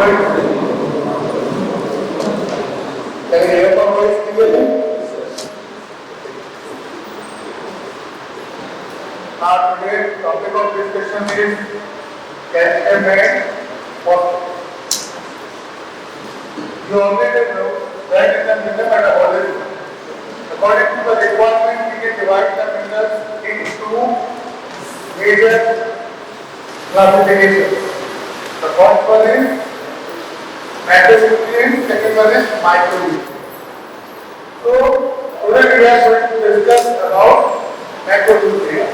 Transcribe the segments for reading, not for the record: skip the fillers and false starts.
Can you hear my voice clearly? Our today's topic of discussion is calcium and phosphorus. You already know that in the mineral metabolism, according to the requirement, we can divide the minerals into major classifications. The first one is macronutrients, second one is micronutrients. So today we are going to discuss about macronutrients.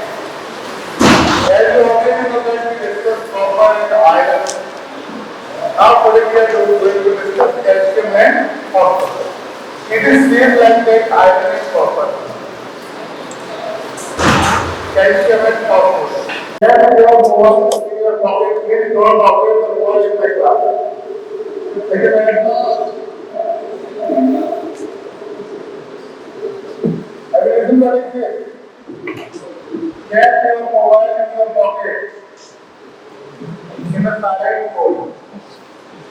As you already know that we discussed copper and iron. Now today we are going to discuss calcium and phosphorus. It is same like that iron and copper. Calcium and phosphorus. Then you have one in your pocket, in your pocket, the wall in my class. Second one. Have you listened to this? Get your mobile in your pocket. In a silent mode.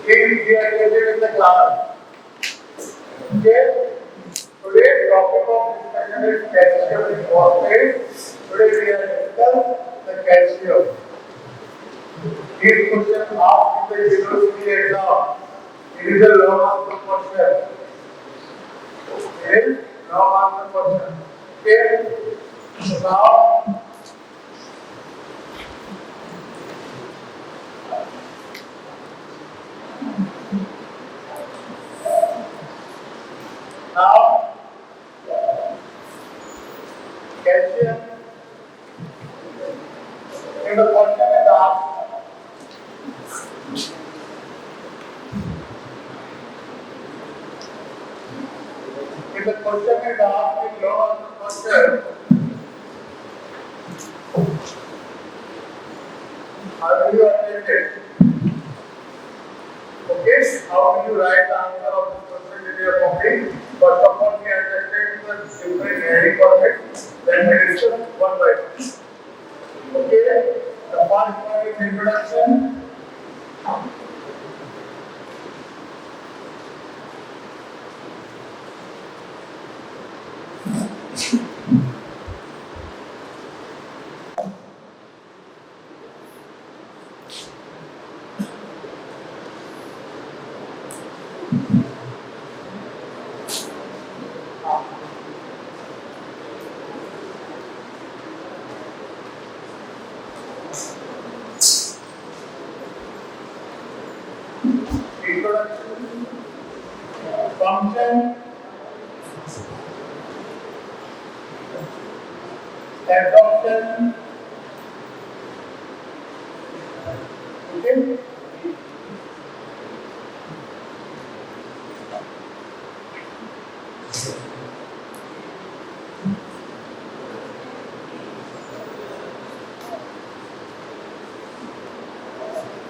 It is deactivated in the class. Okay? Today's topic of discussion is calcium and phosphate. Today we are discussing the calcium. These questions asked in the university exam. It is a long answer question. It is long answer question. Okay? Now, calcium in the question is asked. If the question is asked in long answer question, how will you attempt it? Okay, how will you write the answer of this question in your copy? First of all, we understand the different heading concepts, then we discuss one by one. Okay, the first one is introduction. Introduction, function, absorption, okay?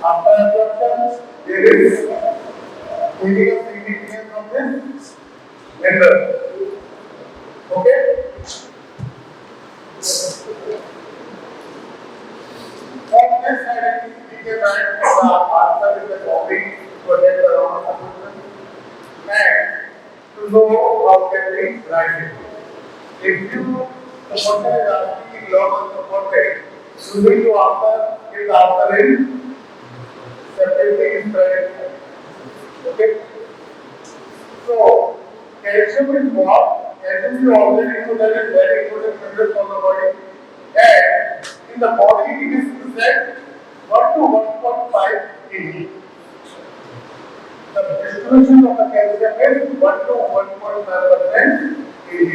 After absorption, there is physical significance of this mineral. Okay? From this side, we can write the answer in the copy to get the wrong solution and to know how can we write it. If you the question is asking in long answer format, you need to answer his answer in separately in correct. Okay? So, calcium is what? Calcium you already know that is very important mineral for the body. And in the body it is present 1 to 1.5 kg. The distribution of the calcium is 1 to 1.5% kg.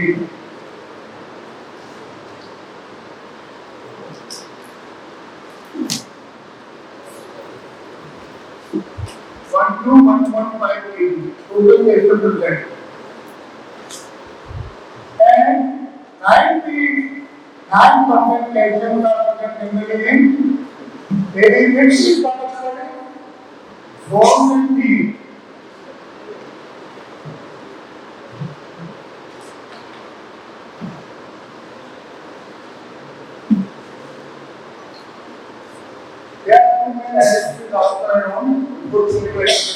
1 to 1.5 kg total calcium present. And 99% calcium are present in the living. Very rich part of the body, bones and teeth. There are two main acids outside on good situation.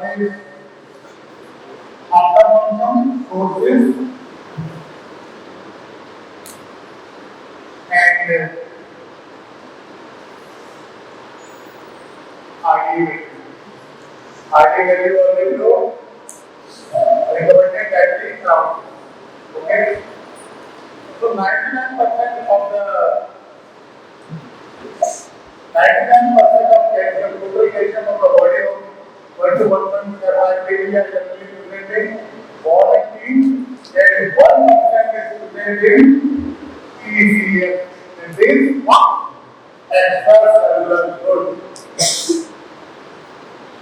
one is after function, sources, and RT value. RT value already know. Recommended that is now. Okay. So 99% of the 99% of calcium, total calcium of the body of 1 to 1.5 kg are generally presented ball and teeth, and 1% is presented PCM. And this one extracellular growth.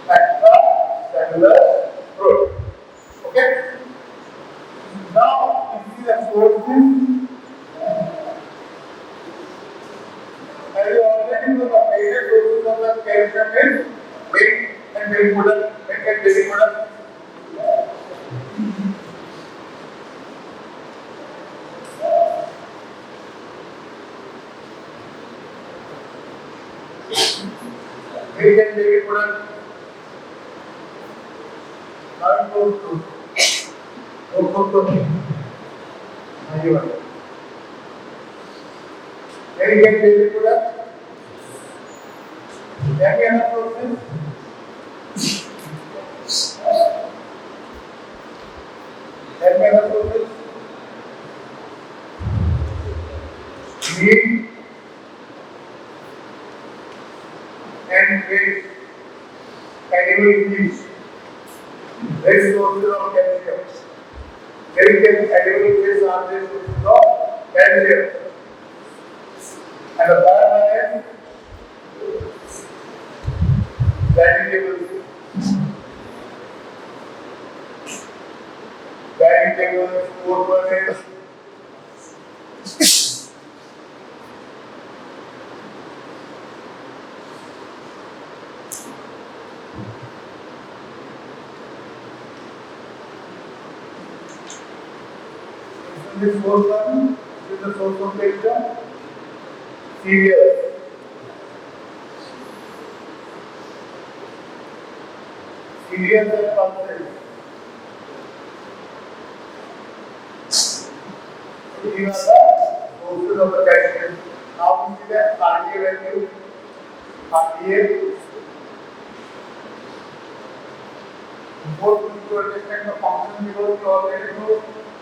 Extracellular growth. Okay. Now, this is a sources. As you already know, the major sources of the calcium is milk and milk product, milk and dairy product. Milk and dairy product. Not food. Milk and dairy product. Any other sources? Any other sources? Meat and fish, animal feeds. Very sources of calcium. Very animal fish are the sources of calcium. And the third one is vegetables. Vegetables, fourth one is this fourth one, this is the source of calcium. Cereals. Cereals and pulses. So these are the sources of the calcium. Now we see the RDA value. RDA. Before we need to understand the function, because we already know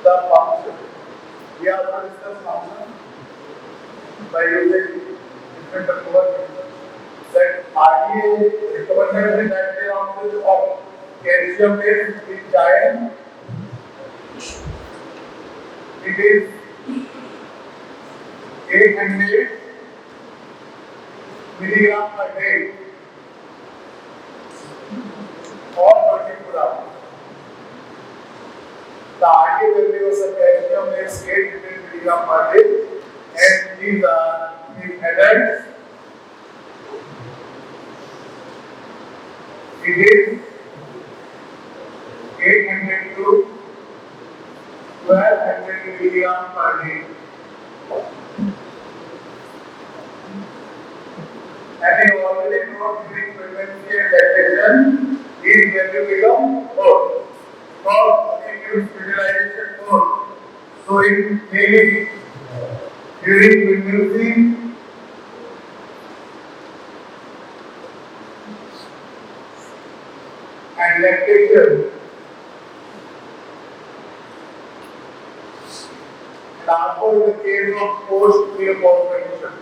the function. We have to discuss function by using different approaches. That RDA recommended that the ounces of calcium in giant. It is 800 milligram per day or 24 hours. The RDA value of the calcium is 800 milligram per day, and these are in adults. It is 800 to 1200 milligram per day. And you already know during pregnancy and lactation, these value become more. Because it gives fertilization more. So in maybe during pregnancy and lactation, and also in the case of post-menopause condition.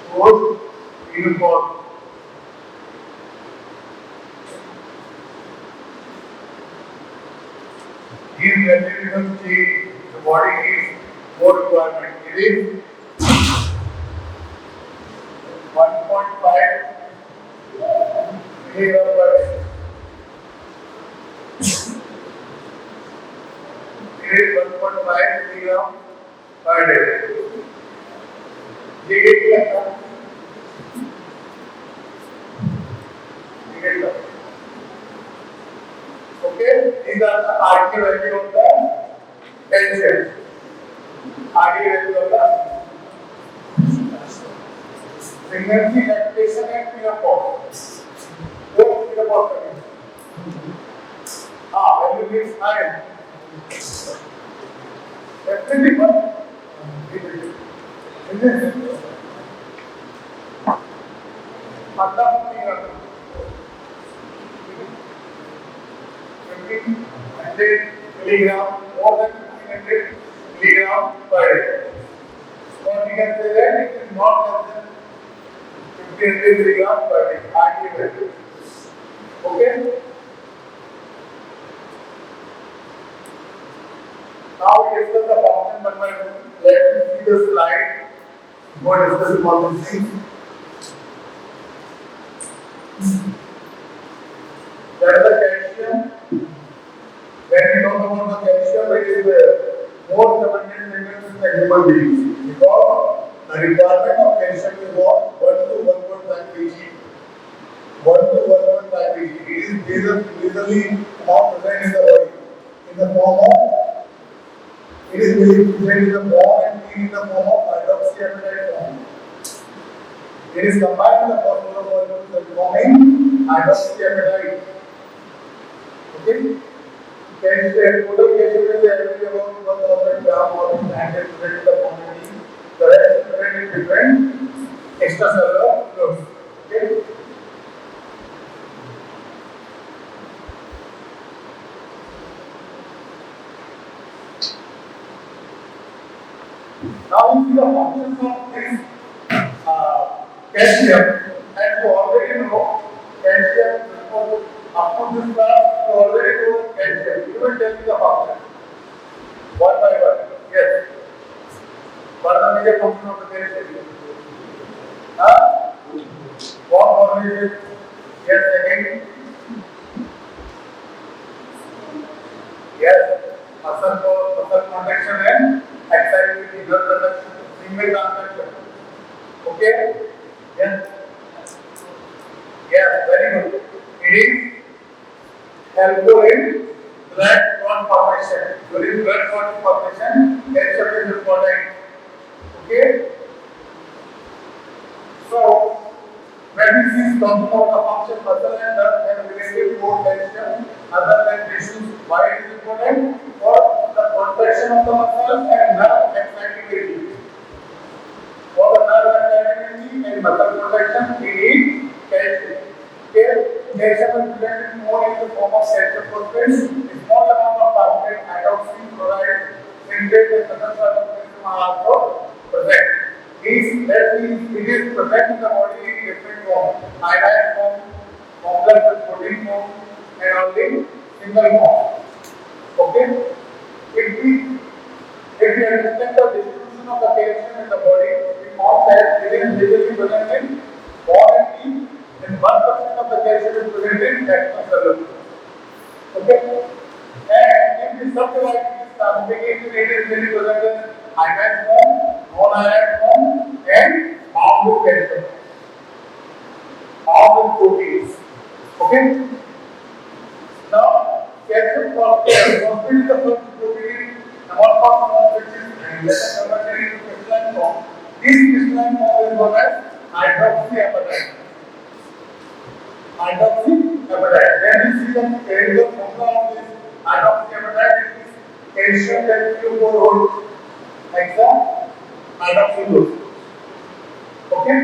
Post-menopause. These mechanisms change, the body needs more requirement. It is 1.5 milligram per day. It is 1.5 milligram per day. ये क्या था? Okay, these are the RT value of the calcium. RT value of the pregnancy, lactation and menopause. Both menopause condition. Value means high. Definitely, but under 1500 milligram, more than 1500 milligram per day. Or we can say that it is not less than 1500 milligram per day. Hardly value. Okay? Now we discuss the function one by one. Let me see the slide. What is the all these things? That is the calcium. When we talk about the calcium, it is the most abundant mineral in the human beings because the requirement of calcium is what 1 to 1.5 kg. 1 to 1.5 kg. It is majorly not present in the body in the form of it is really present in the form and in the form of hydroxyapatite form. It is combined with the phosphorus molecules and forming hydroxyapatite. Okay? Total calcium is average about 1000 gram or 900 percent the quantity. The rest is present in different extracellular fluids. Okay? Now we see the functions of this calcium, and you already know calcium. Up to this class, you already know calcium. You will tell me the function one by one. Yes. What are the major function of the calcium? Bone formation. Yes, again. Yes. Muscle contraction and excitability, blood production, single transaction. Okay? Yes. Yes, very good. It is helpful in blood clot formation. During blood clot formation, calcium is important. Okay? So, when we see some of the function muscle and nerve have related more calcium other than tissues, why it is important? For the contraction of the muscle and nerve excitability. For the nerve excitability and muscle contraction, we need calcium. Here, calcium is presented more in the form of calcium phosphate. A small amount of carbonate, hydroxy, chloride, citrate, and other substances are also present. It is present in the body in different forms, iodine form, complex with protein form, and only single form. Okay? If we understand the distribution of the calcium in the body, we found that it is majorly present in bone and teeth, and 1% of the calcium is present in extracellular. Okay? And if we subdivide this classification, it is really present in iodine form, non-iodine form, and bound with calcium, bound with proteins. Okay? Now, calcium phosphate is the first protein, amorphous form which is later converted into crystalline form. This crystalline form is known as hydroxyapatite. Hydroxyapatite. When we see the chemical formula of this hydroxyapatite, it is calcium tetrachloride hydroxylose. Okay?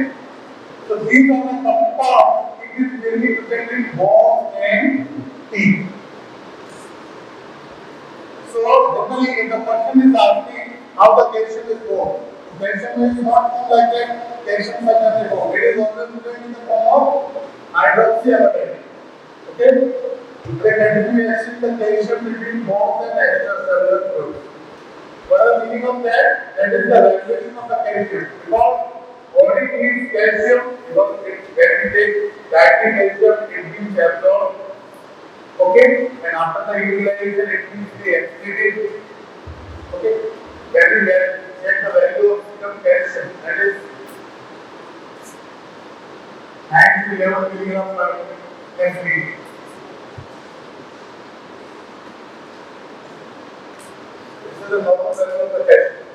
So these are the compounds. It is mainly present in bones and teeth. So generally, if the person is asking how the calcium is formed, calcium is not formed like that. Calcium suddenly formed. It is always present in the form of hydroxyapatite. Okay? Then we exchange the calcium between bones and extracellular fluids. What is the meaning of that? That is the regulation of the calcium. Because body needs calcium because when we take dietary calcium, it being absorbed. Okay? And after the utilization, it means the excreted. Okay? When we check the value of serum calcium, that is 9 to 11 milligrams per ml. This is the normal value of the calcium.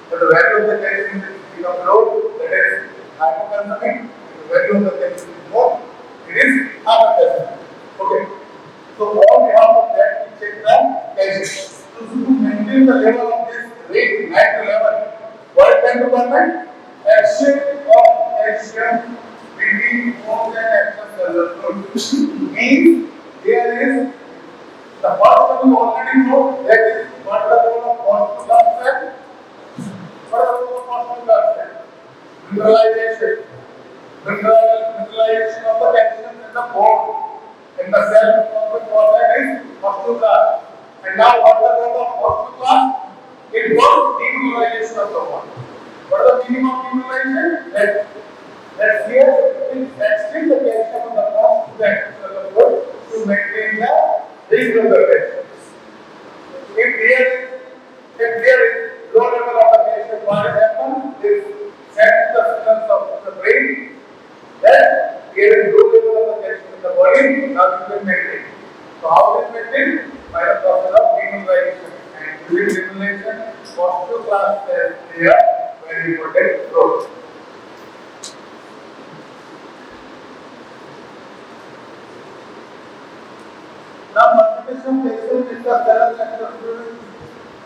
But the value of the calcium is low, that is hypocalcemic. The value of the calcium is more, it is hypercalcemic. Okay. So on behalf of that, we check the calcium. So to maintain the level of this rate at the level, what can be done? Action of calcium between bones and extracellular fluid means there is the first one you already know that is what the role of muscular cell, what the role of muscular cell, mineralization, mineralization of the calcium in the bone, in the cell of the process is muscular. And now what the role of muscular? It was demineralization of the bone. What is the meaning of demineralization? That here that still the calcium of the bone to the extracellular fluid to maintain the ring of the calcium. If there is low level of the calcium, what will happen? This sends the signals of the brain that there is low level of the calcium in the body, now you can maintain. So how is maintained? By the process of demineralization. And during demineralization, osteoclast cells play a very important role. Now multiplication of calcium is the cell sector fluid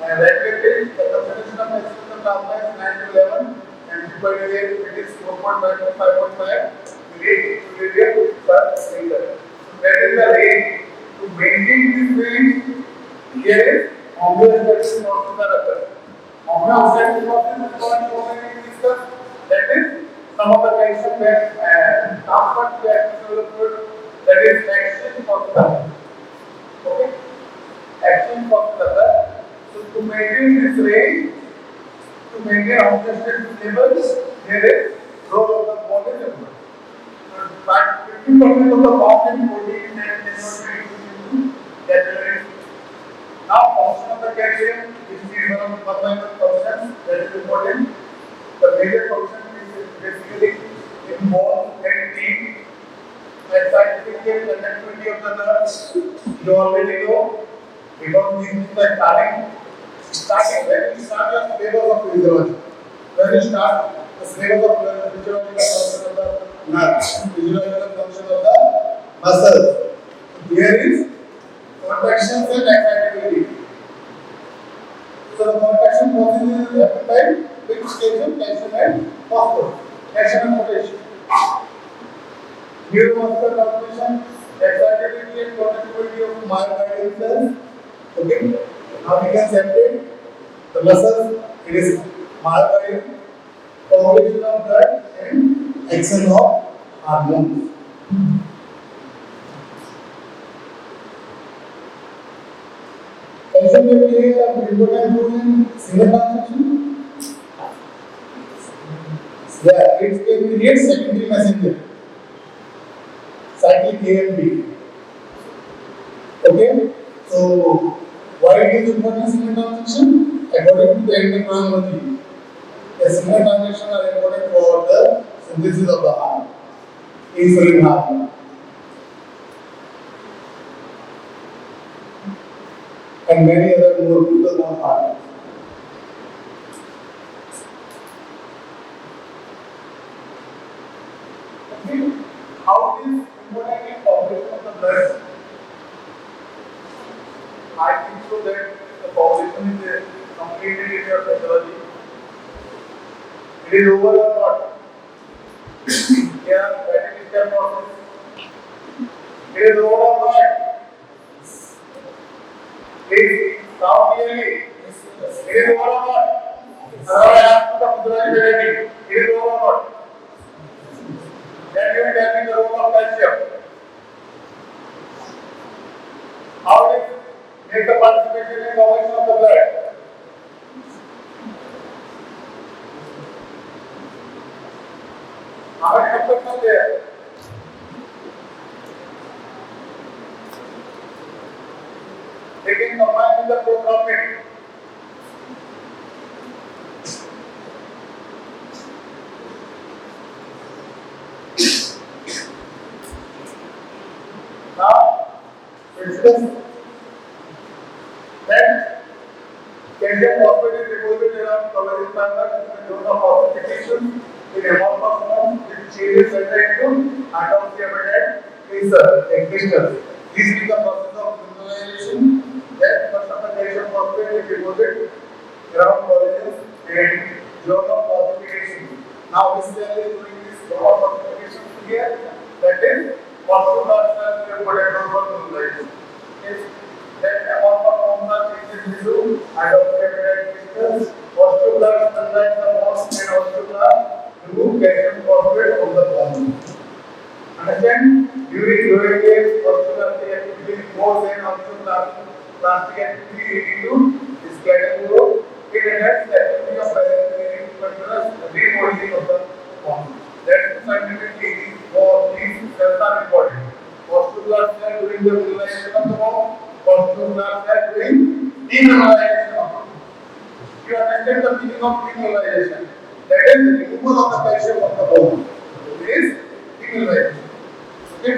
and regulatory. The concentration of calcium in the plasma is 9 to 11 and it is 4.5 to 5.5 milliliter per liter. So that is the range. To maintain this range, here is homeostasis also the occur. Homeostasis process is what you already discussed. That is some of the calcium that transferred to the extracellular fluid, that is action of the okay, action of the blood. So to maintain this range, to maintain homeostasis levels, there is role of the body level. But 50% of the common protein and cannot be used into capillaries. Now, function of the calcium is one of the fundamental functions that is important. The major function is basically in bone and teeth. And scientific connectivity of the nerves, you already know, because this is the starting when you start your syllabus of physiology. When you start the syllabus of physiological function of the nerves, physiological function of the muscles. There is contractions and excitability. So the contraction process is happened by which calcium and phosphorus, calcium and potassium. Neuromuscular transmission, excitability and contractility of myocardial cells. Okay. Now we can separate the muscles. It is myocardial, formation of blood and action of hormones. Calcium may play an important role in signal transmission. Yeah, it can create secondary messenger. Cyclic AMP. Okay, so why it is important in signal transmission? According to the endocrinology, the signal transmission are important for the synthesis of the hormone, insulin hormone, and many other more glucagon hormones. Okay, how it is important in formation of the blood? I think so that the population is completed in your physiology. It is over or not? Yeah, that is the process. It is over or not? Please sound clearly. It is over or not? Now I ask the physiology. It is over or not? Then you will tell me the role of calcium. How it make the participation in formation of the blood? How many numbers are there? They can combine with the prothrombin. Now, discuss that calcium phosphate is deposited around collagen fibers in the zone of ossification in amorphous form, which changes later into atoms and crystals. This is the process of mineralization. Then first of the calcium phosphate is deposited around collagens and zone of phosphorylation. Now this cell is doing this zone of phosphorylation here. That is phosphorylation important for mineralization. Yes. Then amount of hormone changes into hydroxyapatite crystals. Osteoblasts conduct the bond and osteoblasts remove calcium phosphate from the bone. Understand? During growing age, osteoblastic activity is more than osteoblastic activity leading to skeletal growth. It enhances the activity of paralytic continuous remodeling of the bone. That's scientifically these cells are important. Osteoblasts are during the mineralization of the bone. Osteoblasts are during demineralization of the bone. You understand the meaning of demineralization? That is the removal of the calcium of the bone. It is demineralization. Okay.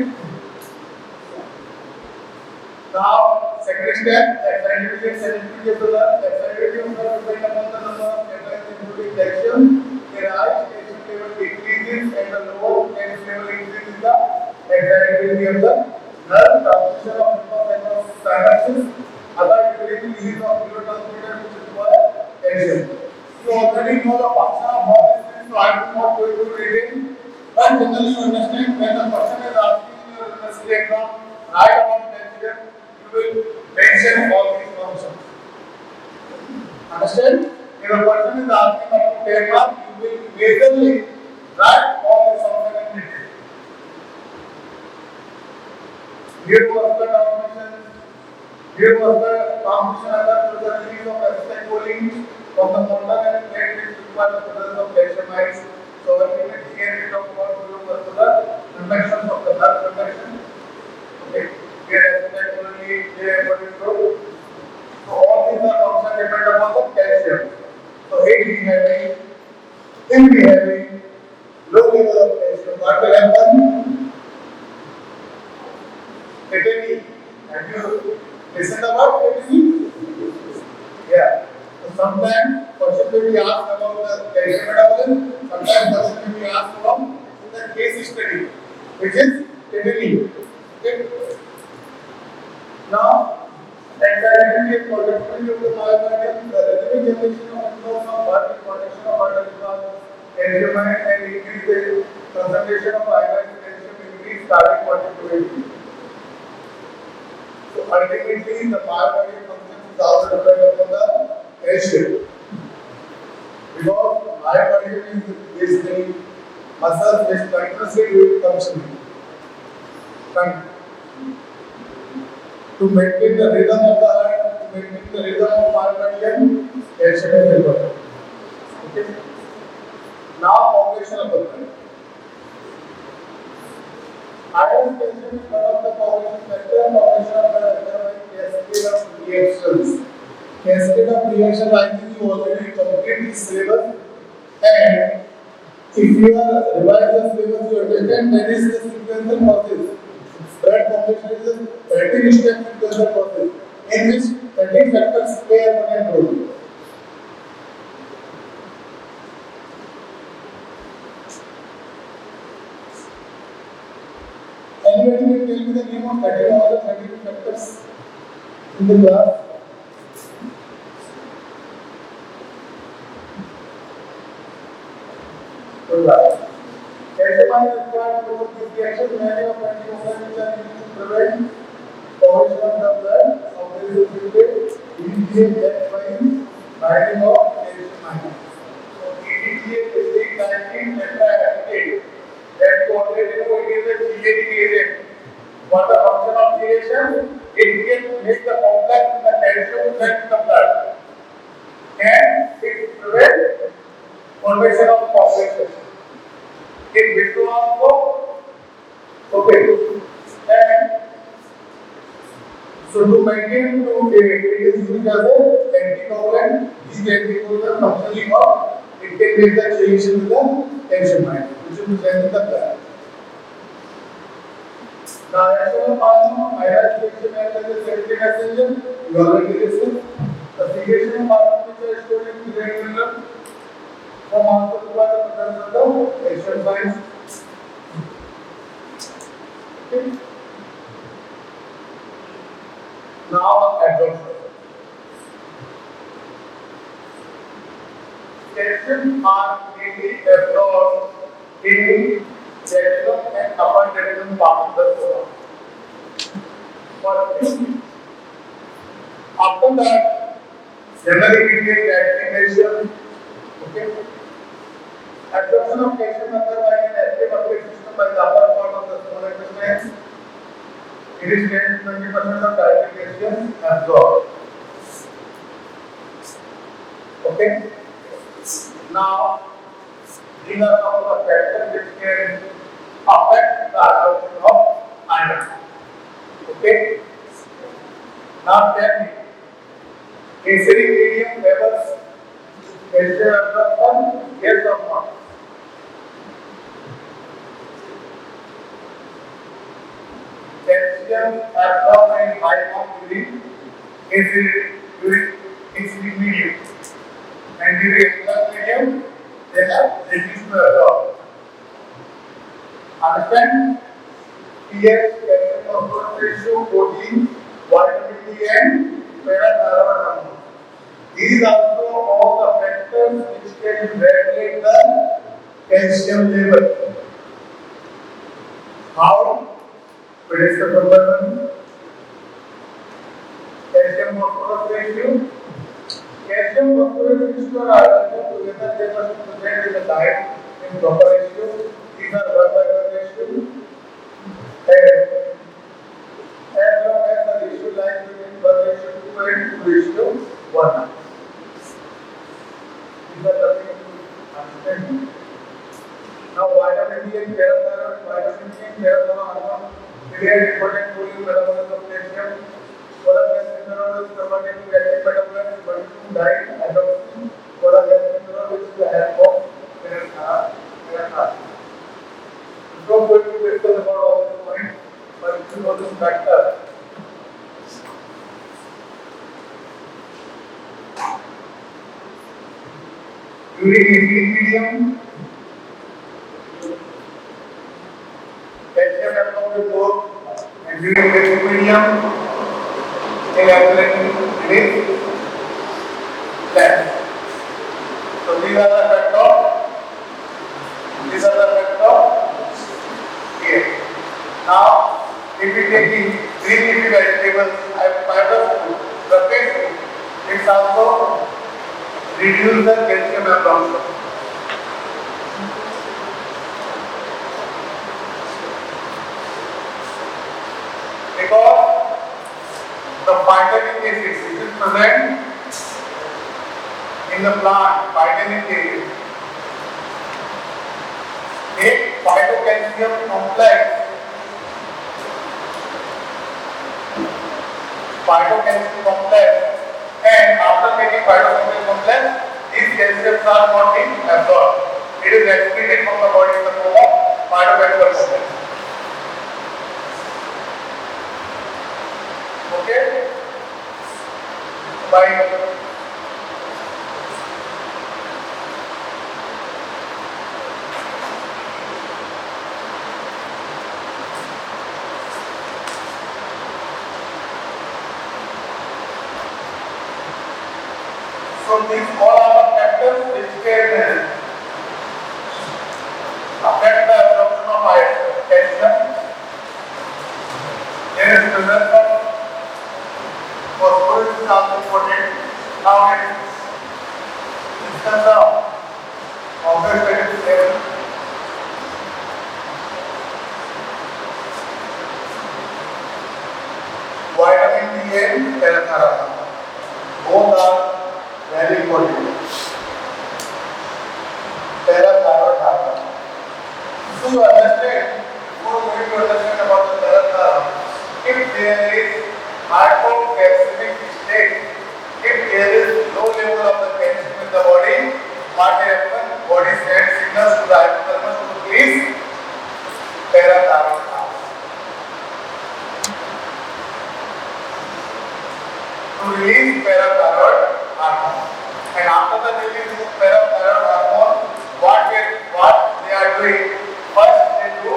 Now, second step, excitability and sensitivity of the nerve. Excitability of the nerve depends upon the number of neurons including calcium. The rise calcium level decreases and the lower calcium level increases the excitability of the nerve. Transmission of lymphocytes synapses. Other decreasing release of neurotransmitters which require calcium. You already know the function of all these things, so I am not going to read it. But generally you understand when the person is asking in your university exam, write about calcium, you will mention all these functions. Understand? If a person is asking about calcium, you will majorly write all these functions in detail. Neuromuscular transmission, neuromuscular transmission occurs through the release of acetylcholine from the motor and plate which require the presence of calcium ions. So ultimately here we talk about neuromuscular conductions of the nerve conduction. Okay, here acetylcholine, here cortisol. So all these are functions depend upon the calcium. So if we having low level of calcium, what will happen? Tetany. Have you listened about tetany? Yeah. So sometimes question will be asked about the calcium metabolism. Sometimes question will be asked about the case study, which is tetany. Okay. Now, excitability and contractility of the myocardium, the rhythmic generation of impulse of heart, contraction of heart because calcium and increase the concentration of ionized calcium increase cardiac contractility. So ultimately, the myocardial function is also dependent upon the calcium. Because myocardium is basically muscles which continuously do functioning. To maintain the rhythm of the heart, to maintain the rhythm of myocardium, calcium is important. Okay. Now, population of the blood. Iron calcium is one of the population factors. Population of the cascade of reactions. Cascade of reactions, I think you already complete this syllabus. And if you are revise the syllabus, you understand that is the sequential process. Blood population is a 13-step sequential process in which 13 factors play an important role. Anybody can tell me the name of 13 or the 13 factors in the class? Calcium ion is required to promote this reaction. Many of antioxidants which are used to prevent formation of the blood of this filtrate, EDTA that binds binding of calcium ion. So EDTA is the binding tetrahydride. That you already know it is a chelating agent. What the function of chelation? It can make the complex in the calcium blend in the blood. And it prevents formation of population. In vitro also, okay. And so to maintain it is used as an anticoagulant. These anticoagulants functionally work. It can make the chelation with the calcium ion, which is present in the blood. Now, action of hormone, iron calcium ion as a secondary messenger. You already discussed. The secretion of hormone which are stored in the glandular from also require the presence of the calcium ions. Okay. Now absorption. Calcium are mainly absorbed in jejunum and upper jejunum part of the colon. First, after that, generally we get calcium. Okay. Absorption of calcium occurs by an active uptake system by the upper part of the small intestine. It is 10 to 20% of dietary calcium absorbed. Okay. Now, these are some of the factors which can affect the absorption of iron. Okay. Now tell me, acidic medium levels calcium absorption, yes or no? Calcium absorbed in high form during acidic medium, and during aqueous medium they have reduced to absorb. Understand? pH, calcium phosphorus ratio, protein, vitamin D, and parathyroid hormone. These are also all the factors which can regulate the calcium level. How? Predictive number one, calcium phosphorus ratio. Calcium phosphorus ratio are together they must be present in the diet in proper ratio. These are 1:1 ratio. And as long as the ratio lies between 1:2 and 2:1. These are the things to understand. Now, vitamin D and parathyroid, vitamin D and parathyroid hormone play an important role in metabolism of calcium. Cholesterol is converted to active metabolite, but to diet adoption, cholesterol is the help of parathyroid. Don't go to discuss about all these points, but if you know this factor, during acidic medium, calcium absorbed more, and during basic medium, they alkaline it is less. So these are the factors. These are the factors here. Now, if we take the green leafy vegetables, fiber food, the fish food, it's also reduce the calcium absorption. Because the phytonic acid which is present in the plant, phytonic acid, make phytocalcium complex. Phytocalcium complex, and after making phytocalcium complex, these calciums are not being absorbed. It is excreted from the body in the form of phytocalcium complex. Okay? By so these all are the factors which can affect the absorption of calcium. There is presence of phosphorus is also important. Now let us discuss the oxidative level. Vitamin D and parathyroid, both are very important. Parathyroid hormone. So you understand, you are going to understand about the parathyroid. If there is hypocalcemic state, if there is low level of the calcium in the body, what happens? Body sends signals to the hypothalamus to release parathyroid hormone. To release parathyroid hormone. And after the release of parathyroid hormone, what they are doing? First, they do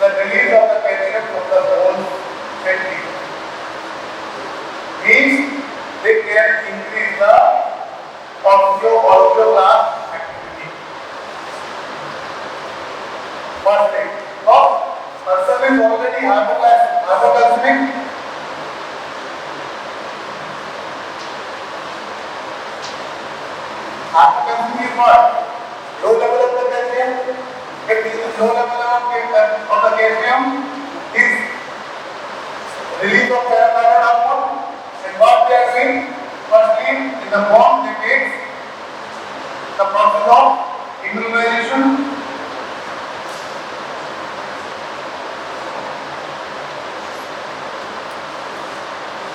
the release of the calcium from the bones and teeth. increase the osteoclast activity. First thing, person is already hypocalcemic. Hypocalcemia is what? Low level of the calcium. If this is low level of the calcium, is release of parathyroid hormone. And what they are doing? Firstly, in the bone, they take the process of immunization.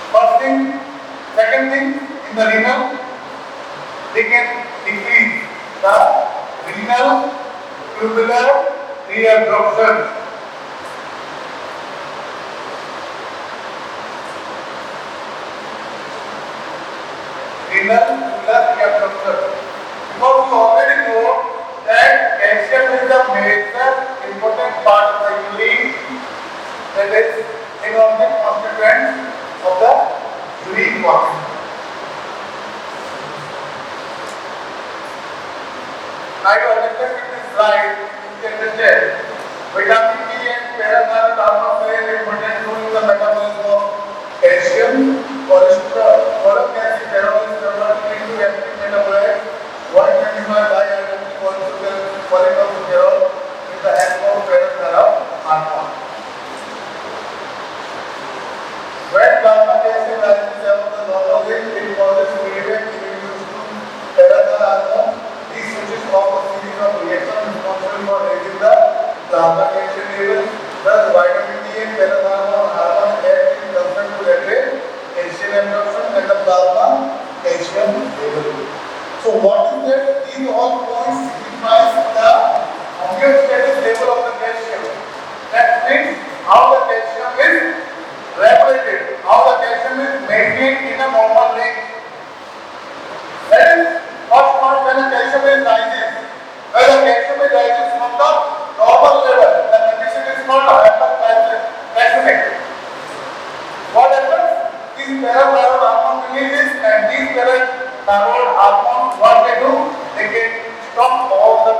First thing, second thing, in the renal, they can decrease the renal tubular reabsorption. Renal tubular reabsorption. Because we already know that calcium is a major important part of the urine, that is inorganic constituent of the urine formation. Now to understand this slide, you can understand vitamin D and parathyroid hormone play an important role in the metabolism of calcium, cholesterol, folic acid, paralysis, converted into active metabolite, 125 dihydroxycholesterol in the act of parathyroid hormone. When plasma calcium rises above the normal range, it causes immediate inhibition to parathyroid hormone. These switches off a series of reactions responsible for raising the plasma calcium level. Thus, vitamin D and parathyroid hormone act in concert to regulate calcium absorption and the plasma calcium level. So, what is that? These all points signifies the homeostatic level of the calcium. That means how the calcium is regulated, how the calcium is maintained in a normal range. That is first point when the calcium is rises. When the calcium is rises from the normal level, the condition is called hypercalcemic. What happens? These parathyroid hormone releases, and these parathyroid hormones, what they do? They can stop all the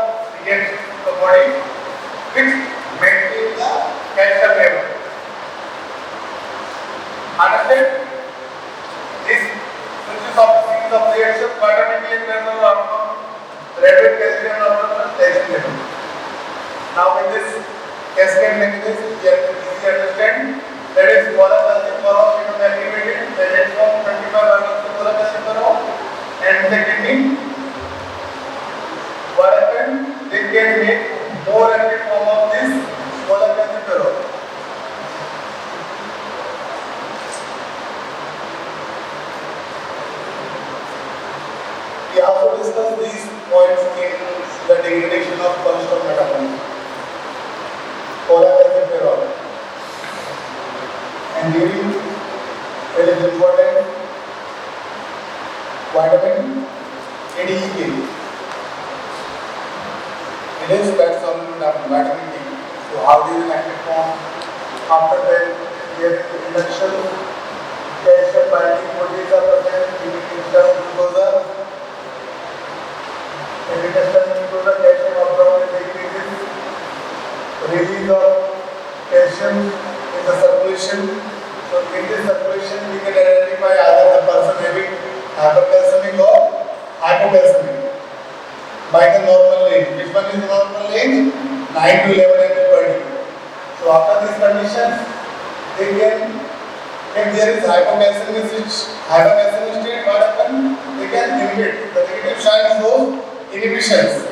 reactions in the body which maintain the calcium level. Understand? This switches off series of reactions, vitamin D and parathyroid hormone, regulate calcium absorption, calcium level. Now with this cascade mechanism, we have to easily understand that is folic acid hormone becomes activated, then it forms 25 hydroxyfolic acid hormone, and secondly, what happens? They can make more active form of this folic acid hormone. We also discuss these points in the degradation of cholesterol metabolism. Folic acid hormone. And during it is important vitamin ADE. It is fat soluble vitamin D. So how do you active form? After that, there is induction, calcium binding proteins are present, intestinal glucose. Intestinal glucose calcium absorbed decreases, release of calcium in the circulation. So in this circulation we can identify either the person having hypercalcemic or hypocalcemic by the normal range. Which one is the normal range? 9 to 11 ml per day. So after these conditions, they can, if there is hypocalcemic state, what happens? They can inhibit. The negative sign shows inhibitions.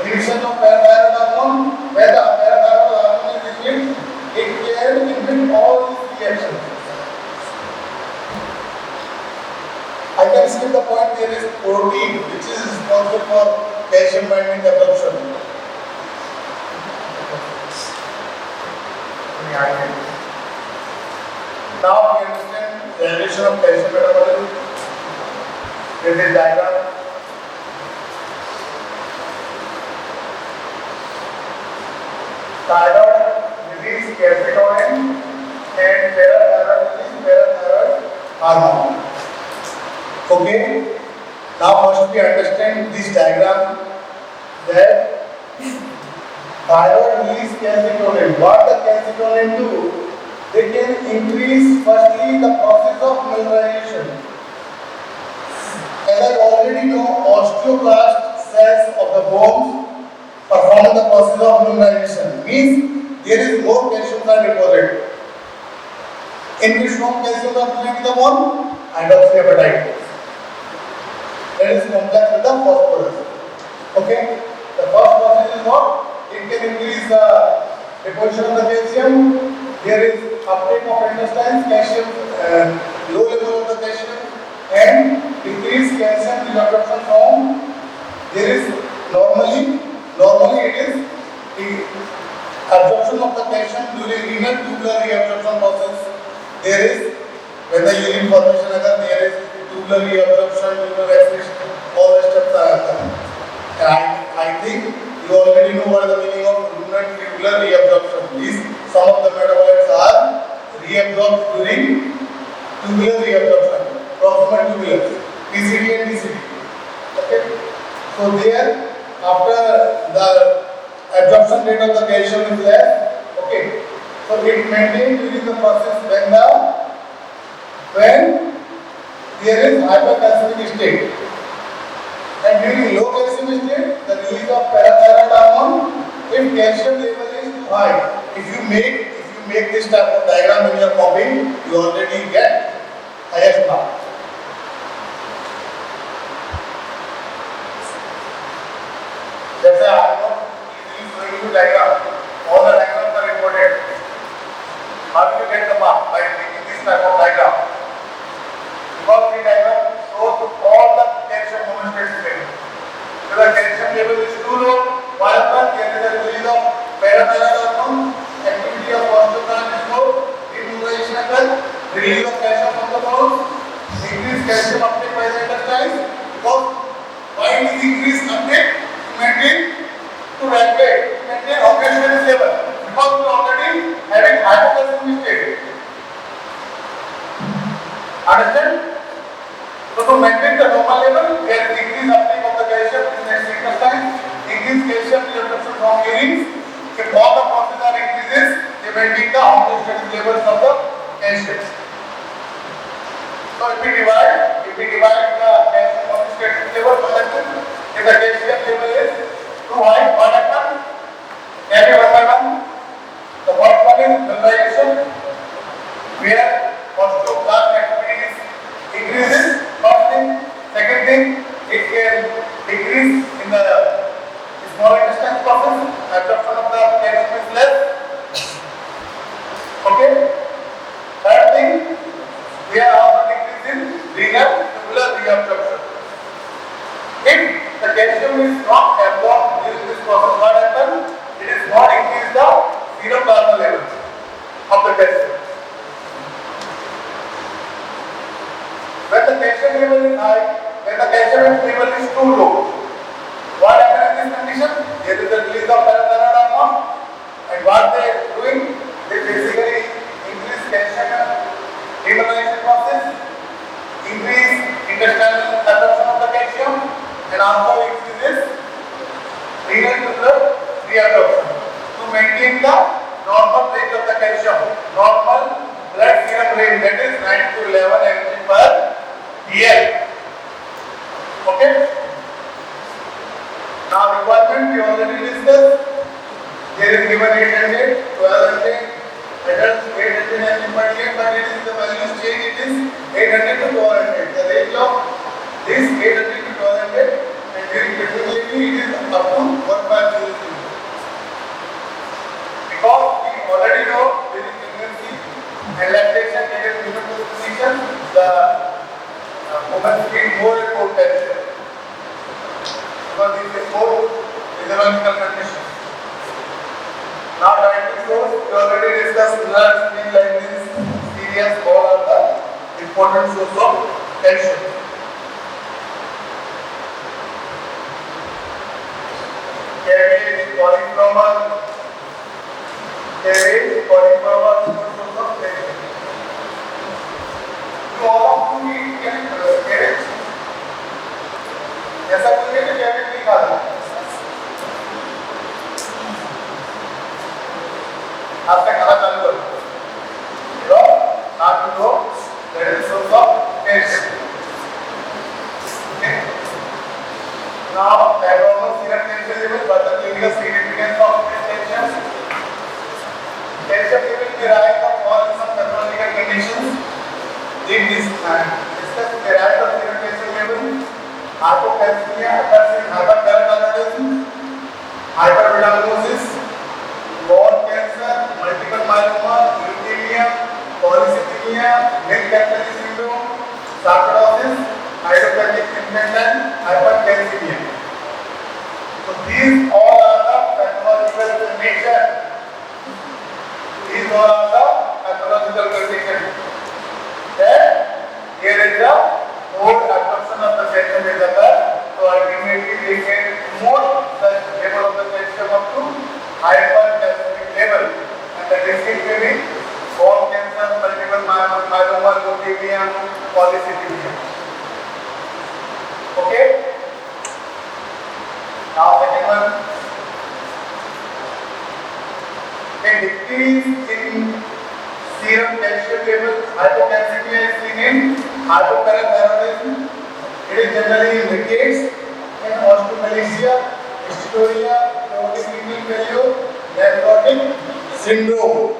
Inhibition of parathyroid hormone, where the parathyroid hormone is inhibited, it can inhibit all these reactions. I can skip the point. There is protein which is responsible for calcium binding absorption. Now we understand the relation of calcium metabolism. This is diagram. Thyroid release calcitonin and parathyroid release parathyroid hormone. So Okay. Now first we understand this diagram that thyroid release calcitonin. What the calcitonin do? They can increase firstly the process of mineralization. As I already know, osteoclast cells of the bones perform the process of mineralization. Means there is more calcium are deposited. In which form calcium are present in the bone? Hydroxyapatite. That is complex with the phosphorus. Okay? The first process is what? It can increase the deposition of the calcium. There is uptake of intestines, calcium, low level of the calcium, and increased calcium reabsorption from. There is normally it is the absorption of the calcium during renal tubular reabsorption process. There is when the urine formation occurs, there is tubular reabsorption, tubular excretion, all the steps are happening. And I think you already know what is the meaning of renal tubular reabsorption. These some of the metabolites are reabsorbed during tubular reabsorption, proximal tubulars, PCD and DCD. Okay. So there, after the absorption rate of the calcium is less, okay. So it maintains during the process when there is hypercalcemic state. And during low calcium state, the release of parathyroid hormone, if calcium level is too high, if you make this type of diagram in your copy, you already get highest mark. That's why I am not easily showing you diagram. All the diagrams are important. How do you get the mark? By making this type of diagram. Because the diagram shows all the calcium homeostasis. If the calcium level is too low, while there is a release of parathyroid hormone, activity of osteoclast is low, demineralization occurs, release of calcium from the bones, increased calcium uptake by the intestines. Because why is increased uptake? To regulate, maintain oxygenation level. Because we are already having hypocalcemic state. Understand? So to maintain the normal level, there is increased uptake of the calcium in the intestine, increased calcium reabsorption from urine. If all the processes are increases, they maintain the homeostatic levels of the calcium. So if we divide the calcium homeostatic level by the if the calcium level is too high, what happens? Carry one by one. The first one is mineralization, where osteoclast activity increases. First thing, second thing, it can decrease in the small intestine process, absorption of the calcium is less. Okay. Third thing, we are also decreasing renal tubular reabsorption. If the calcium is not absorbed during this process, what happens? It is not increase the serum plasma level of the calcium. When the calcium level is high, when the calcium level is too low, what happens in this condition? There is a release of parathyroid hormone, and what they are doing, they basically increase calcium demineralization process, increase intestinal absorption of the calcium, and also increases renal tubular reabsorption to maintain the normal range of the calcium, normal blood serum range, that is 9 to 11 mg per dl. Okay. Now requirement we already discussed. There is given 800, 1200, adults 800 mg per dl, but it is the values change. It is 800 to 1200. The range of this 800 to 1200, and during pregnancy it is up to 1.03. Because we already know during pregnancy and lactation, during human position, the women need more and more calcium. Because this is more physiological condition. Now dietary source, we already discussed nuts, meat, lentils, cereals, all are the important source of calcium. Cabbage, cauliflower, is good source of calcium. So all of you eat cabbage. hypocalcemia occurs in hyperparathyroidism, hypervitamin, bone cancer, multiple myeloma, leukemia, polycythemia, milk-Anthony syndrome, sarcoidosis, idiopathic infantile hypercalcemia. So these all are the pathological conditions. These all are the pathological conditions. That here is the more absorption of the calcium is occurred. So ultimately we can promote the level of the calcium up to hypercalcemic level, and the disease may be bone cancer, multiple myeloma, leukemia, polycythemia. Okay. Now second one, a decrease in serum calcium level, hypocalcemia is seen in hypoparathyroidism. It is generally in rickets, in osteomalacia, dystonia, chronic renal failure, nephrotic syndrome.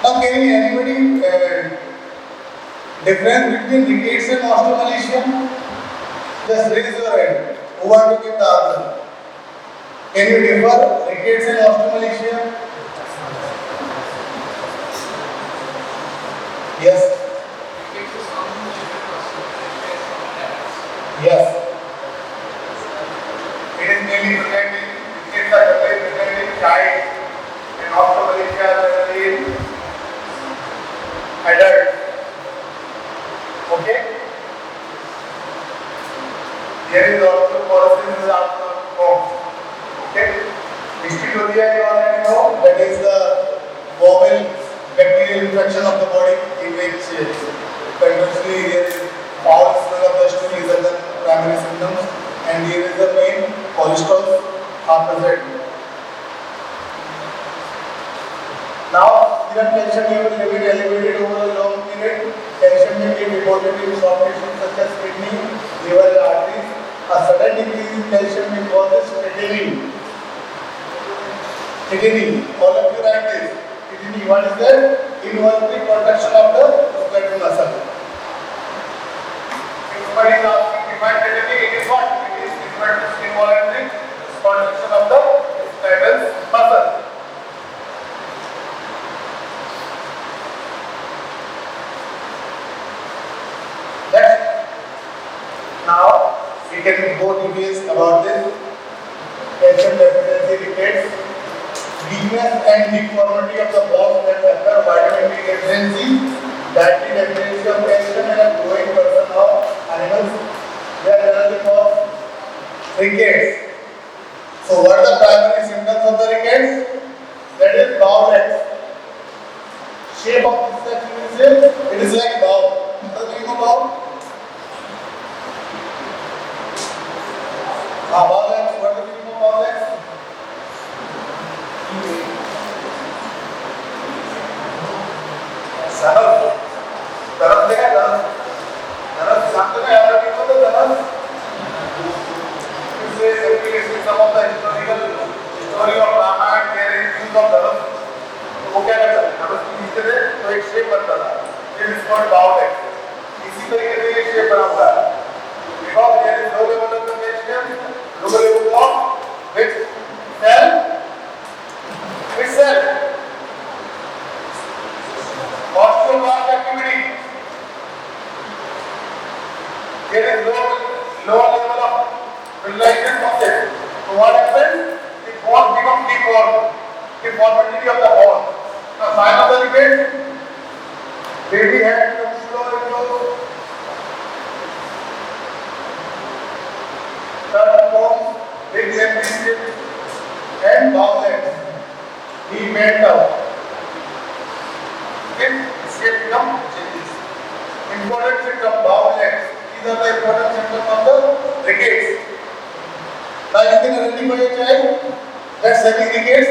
Now, can anybody difference between rickets and osteomalacia? Just raise your hand. Who want to give the answer? Can you differ rickets and osteomalacia? Yes. Yes. It is mainly present in rickets are generally present in child, and osteomalacia generally in adult. Okay. There is also paralysis is also formed. Okay. Dystonia you already know, that is the bowel bacterial infection of the body in which continuously there is foul smell of the stool is the primary symptoms, and there is the main cholesterol are present. Now, serum calcium level remain elevated over a long period. Calcium may be reported in soft tissues such as kidney, liver, and arteries. A sudden decrease in calcium may cause tetany. Tetany. All of you write this. Tetany. What is that? Involuntary contraction of the skeletal muscle. If somebody is asking define tetany, it is what? It is involuntary contraction of the skeletal muscle. Now we can go details about this. Calcium deficiency rickets, weakness and deformity of the bones that occur, vitamin D deficiency, dietary deficiency of calcium in a growing person of animals. They are generally called rickets. So what are the primary symptoms of the rickets? That is bowlegs. Shape of this section is it is like bowl. What is the meaning of bowl? Bowlegs, what is the meaning of bowlegs? Daras देखा daras जानते हैं यार अभी तो daras इससे application some of the historical story of Ramayana there is use of daras तो वो क्या करता है daras खींचते थे तो एक shape बनता था this is called bowleg इसी तरीके से ये shape बना हुआ है because there is low level of calcium low level of which cell osteoblast activity. There is low level of visualization process. So what happens? The bone becomes deformed. Deformity of the bone. Now sign of the rickets. Baby head becomes slow and slow. Third bone, big limb and bowlegs. He bent out. Shape become changes. Important symptom bowlegs. These are the important symptoms of the rickets. Now you can identify a child that's having rickets.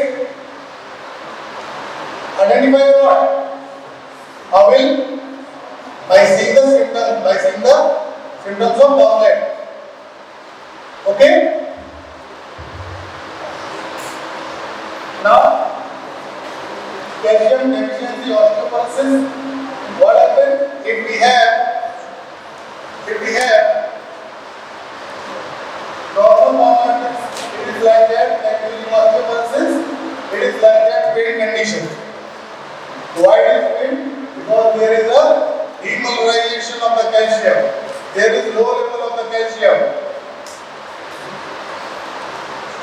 Identify what? How will? By seeing the symptoms of bowleg. Okay? Now, calcium deficiency osteoporosis. What happens if we have If we have normal mathematics, it is like that, and during osteoporosis, it is like that pain condition. Why it is pain? Because there is a demineralization of the calcium. There is low level of the calcium.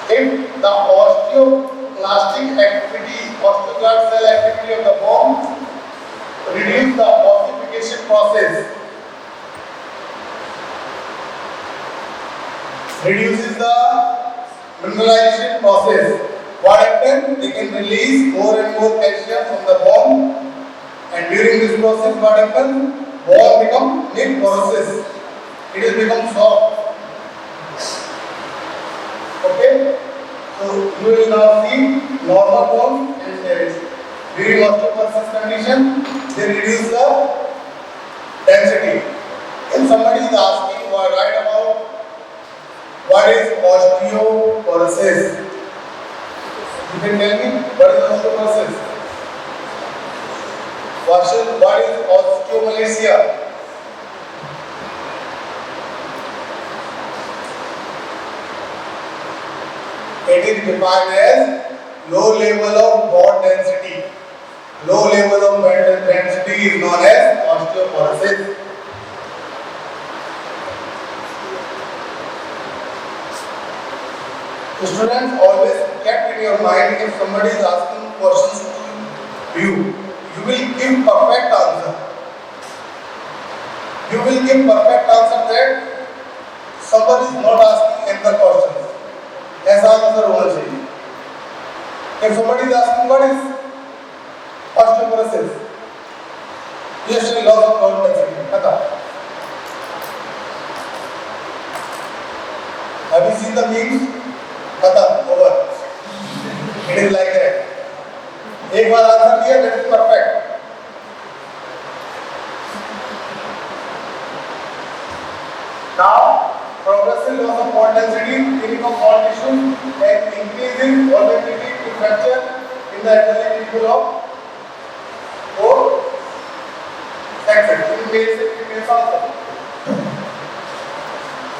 If the osteoclastic activity, osteoclast cell activity of the bone reduce the ossification process, reduces the mineralization process, what happens? They can release more and more calcium from the bone, and during this process what happens? Bone becomes knit process. It has become soft. Okay? So you will now see normal bone and during osteoporosis condition they reduce the density. If somebody is asking right about what is osteoporosis, you can tell me what is osteoporosis? What is osteomalacia? It is defined as low level of bone density. Low level of bone density is known as osteoporosis. Students, always kept in your mind, if somebody is asking questions to you, you will give perfect answer. You will give perfect answer that somebody is not asking another questions. ऐसा answer होना चाहिए. If somebody is asking what is osteoporosis, you say loss of bone density. Kata. Have you seen the memes? Kata over. It is like that. एक बार answer दिया, that is perfect. Now, progressive loss of bone density, thinning of bone tissue, and increasing vulnerability to fracture in the elderly people of both sexes, in males and females also.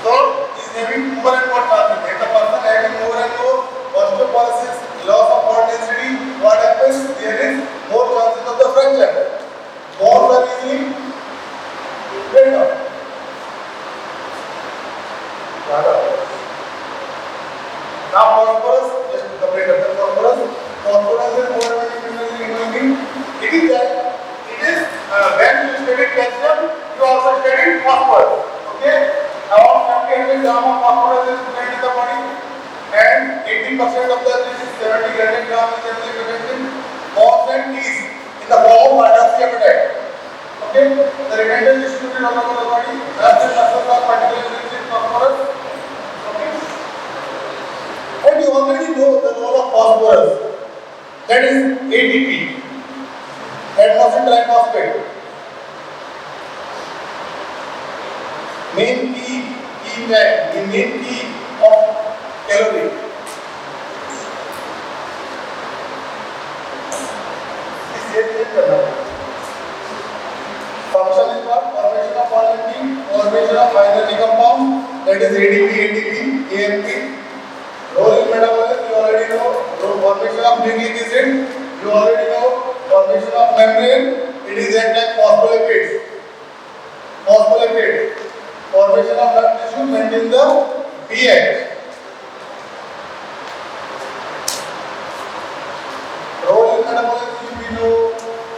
So, is having more and more chances. If the person having more and more osteoporosis, loss of bone density, what happens? There is more chances of the fracture. Bones are easily break up. Now phosphorus, just to complete the phosphorus is more mineral in human being. It is that when you study calcium, you also study phosphorus. Okay, about 50 grams of phosphorus is present in the body, and 80% of that is 70 grams is present in bones and teeth in the form of paralysis appetite. Okay, the remainder is distributed all over the body. Nerves and muscles are particularly rich in phosphorus. And you already know the role of phosphorus, that is ATP, adenosine triphosphate. Main key tag, the main key of calorie. Function is what? Formation of polyethylene, formation of hydrogen compound, that is ADP, ATP, AMP. Role in metabolism, you already know. Formation of nucleic acid, you already know. Formation of membrane, it is like phospholipids. Phospholipids. Formation of blood tissue, maintain the pH. Role in metabolism, you know.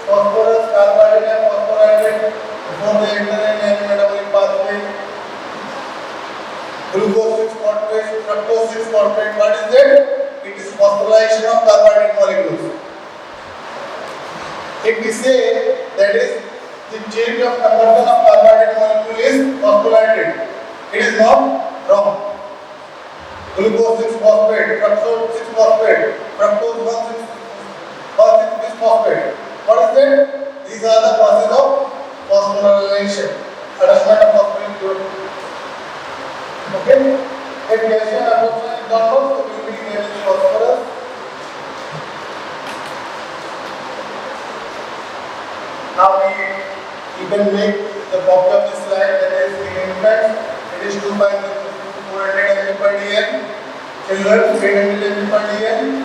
Phosphorus, carbohydrate, phosphorhydrate, before they enter in any metabolic pathway. Glucose 6-phosphate, fructose 6-phosphate, what is that? It is phosphorylation of carbohydrate molecules. If we say that is the change of conversion of carbohydrate molecule is phosphorylated, it is not wrong. Glucose 6-phosphate, fructose 6-phosphate, fructose 1,6-bisphosphate. What is that? These are the process of phosphorylation, attachment of phosphorus group. Okay? If calcium absorption is not known, so we will be getting phosphorus. Now you can make the copy of this slide, that is in infants, it is 2 by 400 ml per dl. Children, 800 ml per dl.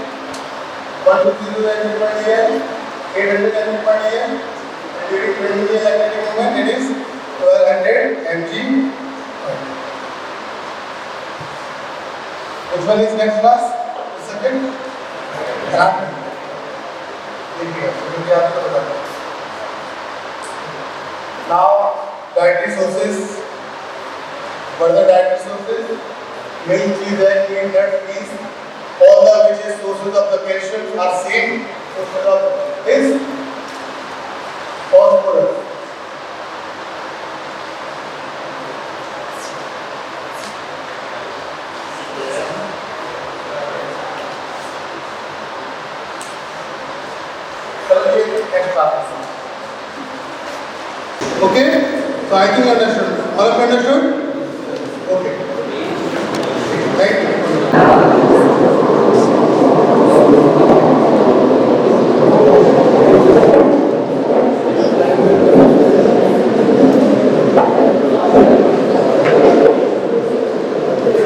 1 to 0 ml per dl. 800 ml per dl. And during 20 day lactating woman, it is 1200 mg. Which one is next class? The second? Now, dietary sources. What are the dietary sources? Milk, cheese, egg, meat, nuts, peas. All the which is sources of the calcium are same sources of is phosphorus. Okay, so I think you understood. All of you understood? Okay. Thank you.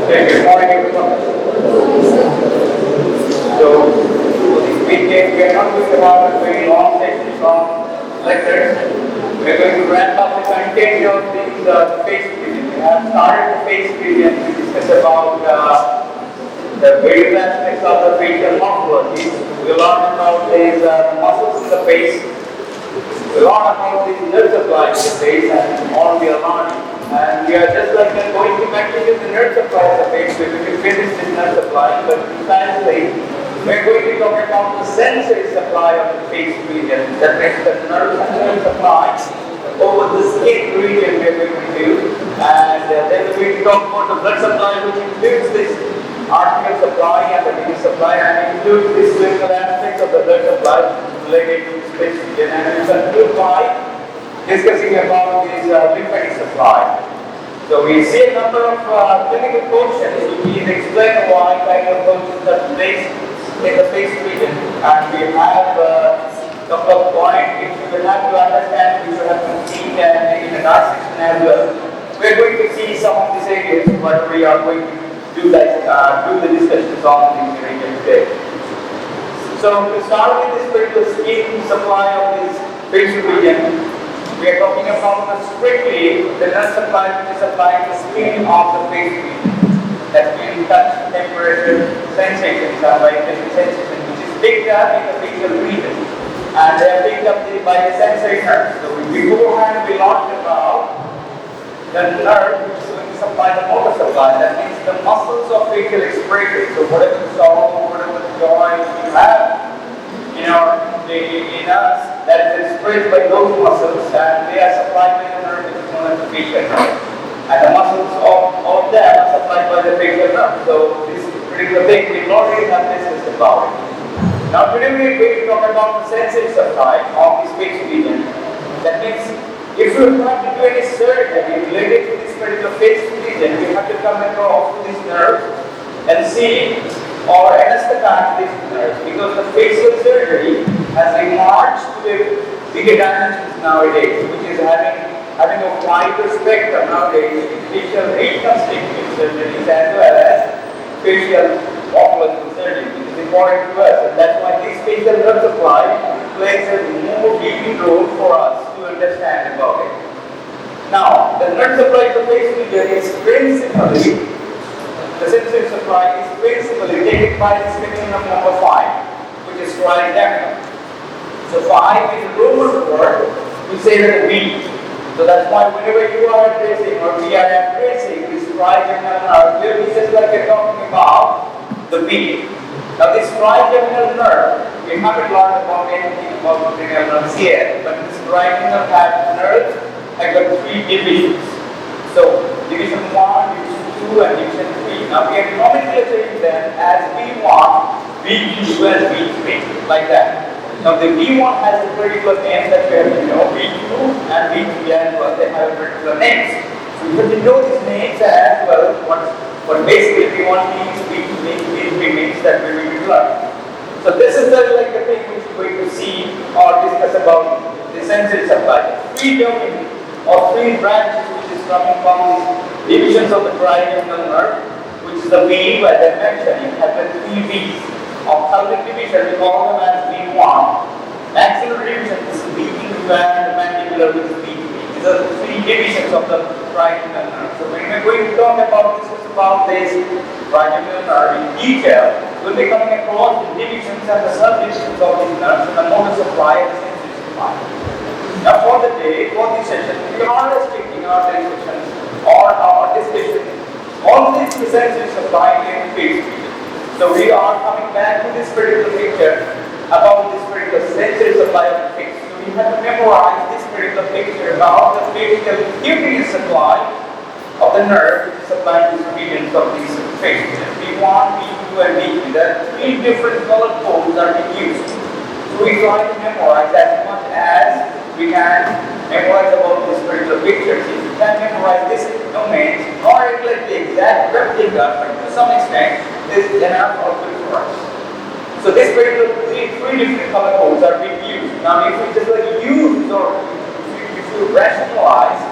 Okay, good morning everyone. So, this weekend we are not going to have a very long session from lectures. We are going to wrap up the content of this phase division. We have started the phase division to discuss about the various aspects of the facial morphology. We learned about these muscles in the face. We learned about these nerve supply in the face and all we are learning. And we are just like going to continue the nerve supply of the face. We will finish this nerve supply, but precisely we are going to talk about the sensory supply of the face region. That means the nerve supply over the skin region we are going to do. And then we will talk about the blood supply, which includes this arterial supply and the venous supply, and includes this clinical aspects of the blood supply related to this face region. And we conclude by discussing about this lymphatic supply. So we see a number of clinical questions which is explain why kind of functions are placed in the face region, and we have a couple of points which you will have to understand, which you have to see and in the last section as well. We are going to see some of these areas, but we are going to do the discussions on this region today. So to start with this particular skin supply of this facial region, we are talking about strictly the nerve supply which is supplying the skin of the face region. That means touch, temperature, sensations are by sensation which is picked up in the facial region, and they are picked up by the sensory nerve. So beforehand we learned about the nerve which is going to supply the motor supply. That means the muscles of facial expression. So whatever the sound, whatever the joint you have in us, that is expressed by those muscles, and they are supplied by the nerve which is known as the facial nerve. And the muscles of them are supplied by the facial nerve. So this particular thing we already have discussed about it. Now today we are going to talk about the sensory supply of this facial region. That means if you have to do any surgery related to this particular facial region, you have to come across to this nerve and see or anesthetize this nerve, because the facial surgery has enlarged to the bigger dimensions nowadays, which is having a wider spectrum nowadays in facial reconstructive surgeries as well as facial morphological surgery, which is important to us, and that's why this facial nerve supply plays a more deep role for us to understand about it. Now, the nerve supply of the facial region is principally, the sensory supply is principally taken by the spectrum number 5, which is trigeminal. So 5 is Roman word, we say that V. So that's why whenever you are addressing or we are addressing this trigeminal nerve, clearly just like you're talking about the V. Now this trigeminal nerve, we haven't learned about anything about trigeminal nerves yet, but this trigeminal nerve has got 3 divisions. So division 1, division 2 and division 3. Now we are nomenclating them as V1, V2 and V3, like that. Now the V1 has a particular name that we have to know, V2 and V3 as well, they have particular names. So you have to know these names as well, what basically V1 means, V2 means, V3 means, that we will learn. So this is like the thing which we're going to see or discuss about the sensory supply. 3 domains or 3 branches which is is coming from these divisions of the trigeminal nerve, which is the V, as I mentioned, it has the three V's. Ophthalmic division, we call them as V1. Maxillary division is V2 and mandibular, which is V3. These are the three divisions of the trigeminal nerve. So when we're going to talk about this trigeminal nerve in detail, we'll be coming across the divisions and the subdivisions of these nerves and the motor supply and the sensory supply. Now for the day, for this session, we are restricting our discussions or our discussion only to the sensory supply and fixed region. So we are coming back to this particular picture about this particular sensory supply of the fixed. So we have to memorize this particular picture about the facial nutrient supply of the nerve which is supplying these regions of these fixed. V1, V2 and V3. There are three different color codes that are being used. So we try to memorize as much as we can memorize about this particular picture. If you can memorize this domain, not exactly exact replica, but to some extent, this is enough or good for us. So this particular three different color codes are being used. Now if we just use or if you rationalize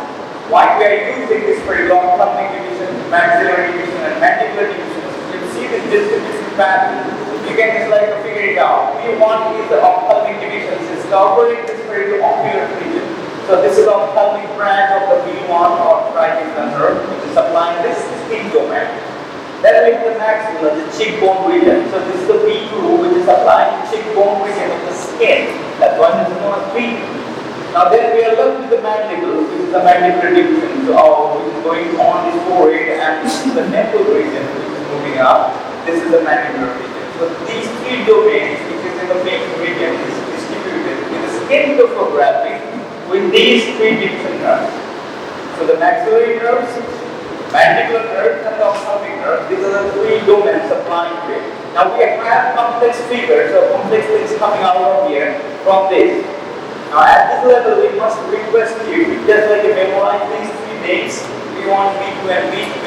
why we are using this particular ophthalmic division, maxillary division and mandibular division, you see this distribution pattern. You can just figure it out. V1 is the ophthalmic division, is covering this particular ocular region. So this is the ophthalmic branch of the V1 or trigeminal nerve, which is supplying this skin domain. Then we have the maxilla, the cheekbone region. So this is the V2, which is supplying the cheekbone region of the skin. That's why this is known as V2. Now then we are left with the mandible, which is the mandibular division, which is going on this forehead, and this is the temple region, which is moving up. This is the mandibular region. So these three domains, which is in the facial region, is distributed in the skin topography with these three different nerves. So the maxillary nerves, mandibular nerves, and the ophthalmic nerves, these are the three domains supplying to it. Now we have complex figures or complex things coming out of here from this. Now at this level, we must request you just memorize these three names, V1, V2 and V3,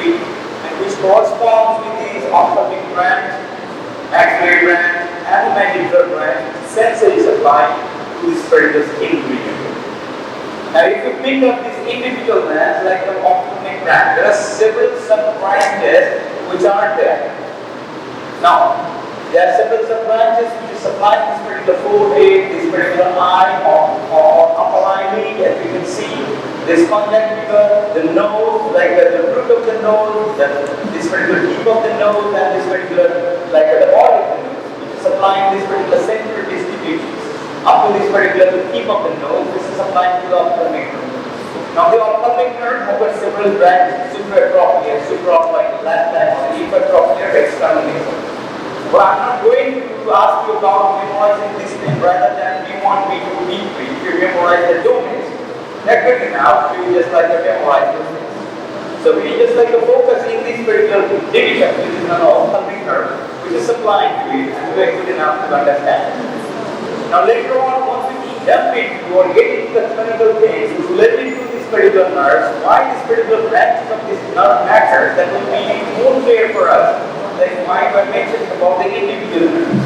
and which corresponds with these ophthalmic branch, maxillary branch and the mandibular branch, sensory supply to this particular skin region. Now if you pick up these individual branches like the ophthalmic branch, there are several sub-branches which are there. Now, there are several sub-branches which is supplying this particular forehead, this particular eye or upper eyelid, as we can see. This conjunctiva, the nose, the root of the nose, this particular tip of the nose, and this particular, the body of the nose, which is supplying this particular central distributions. Up to this particular tip of the nose, this is supplying to the ophthalmic nerve. Now the ophthalmic nerve has got several branches, supratrochlear, supraorbital, left and epitrochlear, externally. But I'm not going to ask you about memorizing this thing rather than V1, V2, V3. If you memorize the domains, that's good enough. You just memorize those things. So we just focus in this particular division, which is an ophthalmic nerve, which is supplying to it, and very good enough to understand. Now later on, once we jump into or get into the clinical things related to this particular nerves, why this particular branches of this nerve matters, that will be more clear for us. Like why I mentioned about the individual nerves.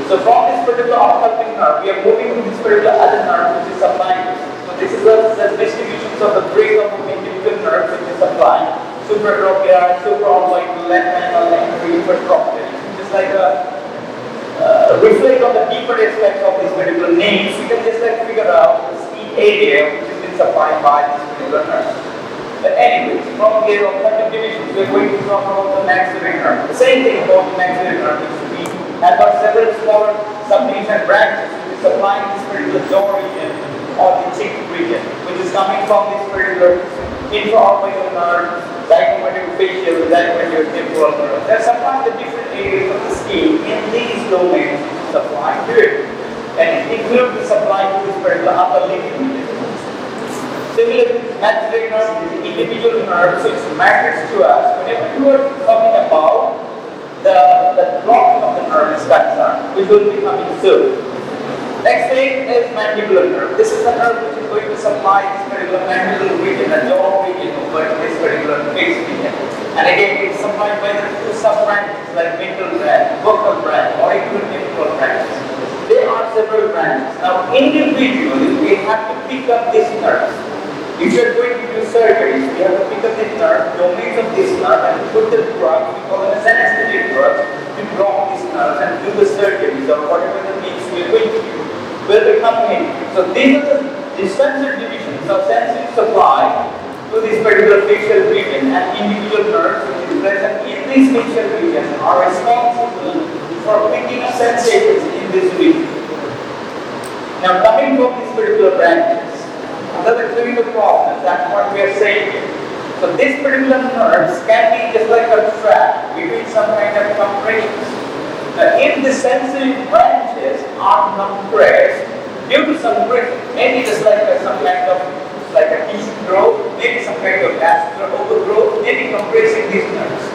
So from this particular ophthalmic nerve, we are moving to this particular other nerve which is supplying. So this is the distributions of the break of the individual nerve which is supplying. Supratrochlear, supraorbital, left manual, and epitrochlear. Just reflect on the deeper aspects of this particular names, we can just figure out the skin area which has been supplied by this particular nerve. But anyways, from here on ophthalmic divisions, we are going to talk about the maxillary nerve. The same thing about the maxillary nerve, which we have got several smaller subdivision branches which is supplying this particular jaw region or the cheek region, which is coming from this particular intraorbital nerve, zygomatic-facial, zygomatic-temporal nerve. There are sometimes the different areas of the skin in these domains supplying to it, and it includes the supply to this particular upper limb region. Similarly, maxillary nerve is individual nerve, so it matters to us whenever you are talking about the blocking of the nerve is concerned, which will be coming soon. Next thing is mandibular nerve. This is the nerve which is going to supply this particular mandibular region, the jaw region over this particular face region. And again, it's supplied by the two sub-branches like mental branch, vocal branch, or temporal branches. There are several branches. Now, individually, we have to pick up these nerves. If you are going to do surgery, you have to pick up the nerve, domains of this nerve, and put the drug, we call it as anesthetic drug, to block these nerves and do the surgeries or whatever the means we are going to do will become in. So these are the sensory divisions of sensory supply to this particular facial region, and individual nerves which is present in this facial region are responsible for picking up sensations in this region. Now coming from these particular branches, another clinical problem, that's what we are saying here. So these particular nerves can be just like a trap between some kind of compressions. Now if the sensory branches are compressed due to some pressure, maybe just like some kind of like a tissue growth, maybe some kind of vascular overgrowth, maybe compressing these nerves.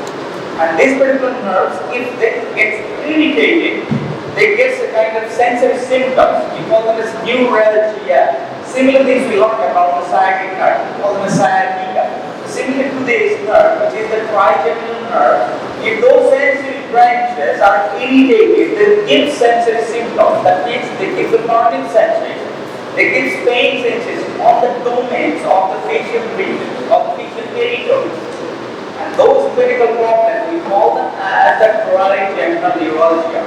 And these particular nerves, if they get irritated, they get a kind of sensory symptoms. We call them as neuralgia. Similar things we learned about the sciatic nerve. We call them as sciatica. Similar to this nerve, which is the trigeminal nerve, if those sensory branches are irritated, they give sensory symptoms. That means they give the burning sensation. They give pain sensation on the domains of the facial region, of the facial territory. And those clinical problems, we call them as the trigeminal neuralgia.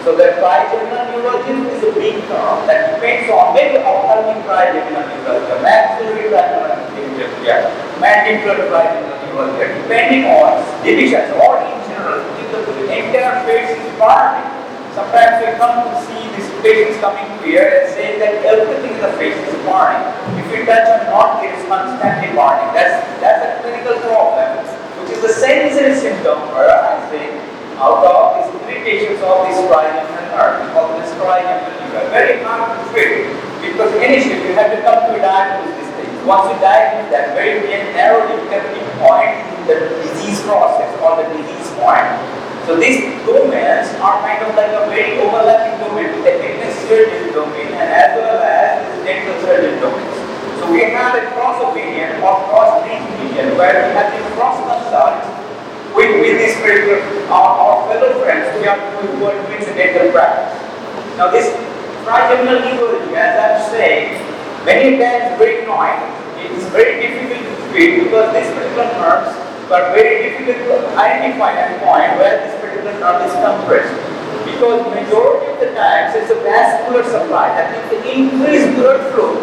So the trigeminal neuralgia is a big term that depends on maybe ophthalmic trigeminal neuralgia, maxillary trigeminal neuralgia, mandibular trigeminal neuralgia, depending on divisions or in general, if the entire face is burning. Sometimes we come to see these patients coming here and saying that everything in the face is burning. If you touch a knot, it is constantly burning. That's a clinical problem, which is the sensory symptom arising out of these irritations of this trigeminal nerve. We call this trigeminal nerve. Very hard to treat because initially you have to come to diagnose these things. Once you diagnose that, very narrowly you can pinpoint the disease process or the disease point. So these domains are kind of like a very overlapping domain with the technical surgeon domain and as well as the dental surgeon domains. So we have a cross opinion or cross opinion where we have this cross consult with these particular our fellow friends who are doing the dental practice. Now this trigeminal neuralgia, as I'm saying, many times very annoying. It is very difficult to treat because these particular nerves are very difficult to identify at a point where this particular nerve is compressed. Because majority of the times it's a vascular supply, that means the increased blood flow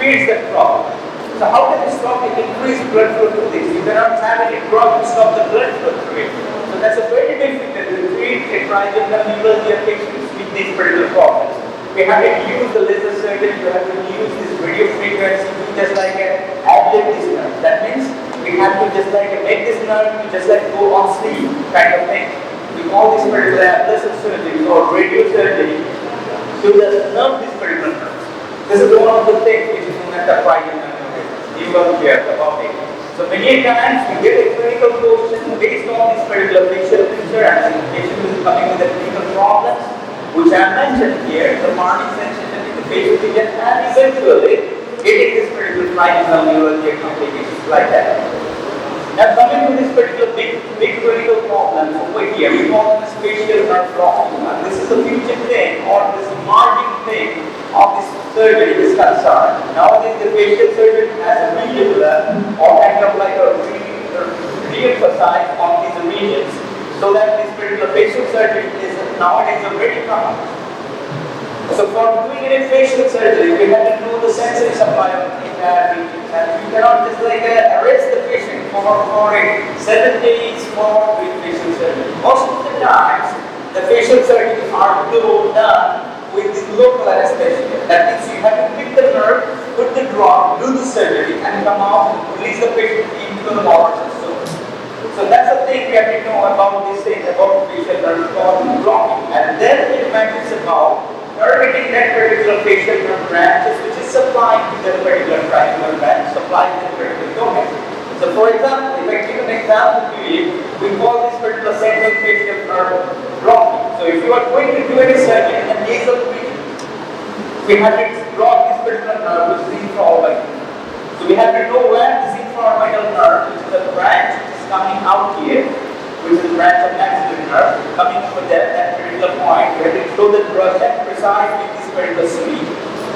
feeds that problem. So how can you stop the increased blood flow to this? You cannot have any drug to stop the blood flow through it. So that's a very difficult to treat a trigeminal neuralgia patients with these particular problems. We have to use the laser surgery, we have to use this radio frequency to just like ablate this nerve. That means we have to just like make this nerve to just like go on sleep kind of thing. We call this particular ablation surgery or radio surgery to the nerve this particular nerve. This is one of the things which is known as the trigeminal neuralgia. You will hear about it. So many times we get a clinical question based on this particular facial picture and the patient is coming with the clinical problems which I mentioned here, the burning sensation in the facial region and eventually getting this particular trigeminal neuralgia complications like that. Now coming to this particular big clinical problem over here, we call this facial nerve blocking. And this is the future thing or this emerging thing of this surgery is concerned. Nowadays the facial surgery has a really or kind of like a re-emphasize on these regions so that this particular facial surgery is nowadays very common. So for doing any facial surgery, we have to know the sensory supply of the entire region. And we cannot just like arrest the patient for 7 days for doing facial surgery. Most of the times, the facial surgery are done with this local anesthesia. That means you have to pick the nerve, put the drop, do the surgery, and come out and release the patient into the normal system. So that's the thing we have to know about this thing, about facial nerve blocking. And then it matters about targeting that particular facial nerve branches which is supplying to that particular trigeminal branch, supplying to that particular domain. So for example, if I give an example to you, we call this particular central facial nerve blocking. So if you are going to do any surgery in the nasal region, we have to block this particular nerve which is infraorbital. So we have to know where this infraorbital nerve, which is the branch which is coming out here, which is the branch of maxillary nerve, coming over there at that particular point. We have to show the brush and precise with this particular sleeve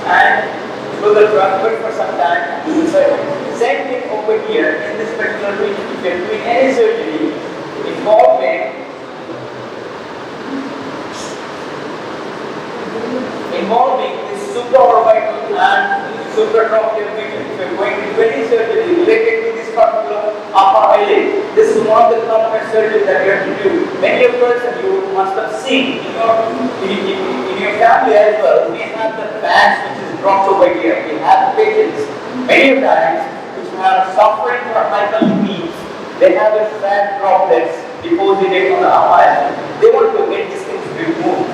and through the drug, wait for some time, and do the surgery. Same thing over here in this particular region. If you're doing any surgery involving this supraorbital and supratrochlear region, if you're going to do any surgery related to this particular upper eyelid, this is one of the common surgeries that you have to do. Many of person you must have seen in your family as well. We have the bags which is dropped over here. We have patients many times which are suffering from hyperlipidemia. They have a fat droplets deposited on the upper eyelid. They want to get these things removed.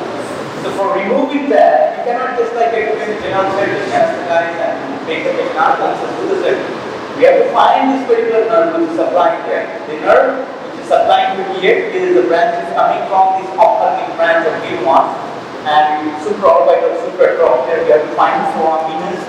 So for removing that, you cannot just like do a general surgery, anesthetize and make the patient unconscious, do the surgery. We have to find this particular nerve which is supplying here. The nerve which is supplying to here is the branches coming from this ophthalmic branch of V1 and supraorbital supratrochlear. We have to find foraminus,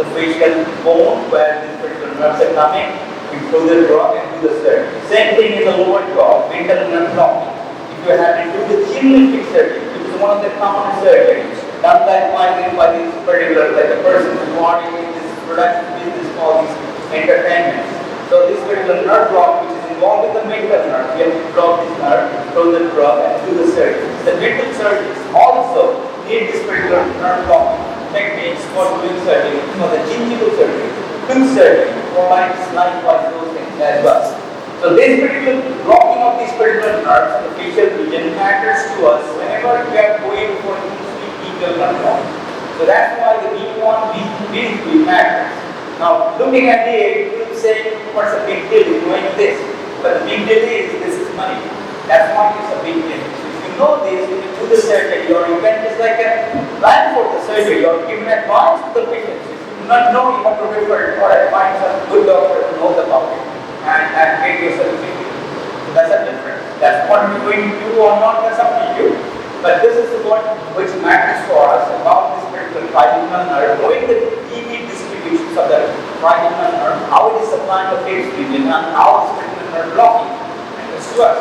the facial bone where these particular nerves are coming. We throw the drug and do the surgery. Same thing in the lower jaw, mental nerve blocking. If you have to do the chin lifting surgery, which is one of the common surgeries done by this particular, like a person who is in this production business called this entertainment. So this particular nerve block which is involved with the mental nerve, you have to block this nerve, throw the drug and do the surgery. The mental surgeons also need this particular nerve blocking techniques for doing surgery, for the gingival surgery, tooth surgery, for likewise those things as well. So this particular blocking of these particular nerves in the facial region matters to us whenever we are going for medial nerve block. So that's why the V1 matters. Now looking at it, you will say what's a big deal in doing this? But the big deal is this is money. That's why it's a big deal. So if you know this, when you do the surgery, or you can just like plan for the surgery, or give an advice to the patient. If you do not know, you have to refer or find some good doctor who knows about it. And get yourself fitted. So that's a difference. That's what you're going to do or not, that's up to you. But this is what which matters for us about this particular trigeminal nerve, knowing the deep distributions of the trigeminal nerve, how it is supplying the face region, and how this particular nerve blocking matters to us.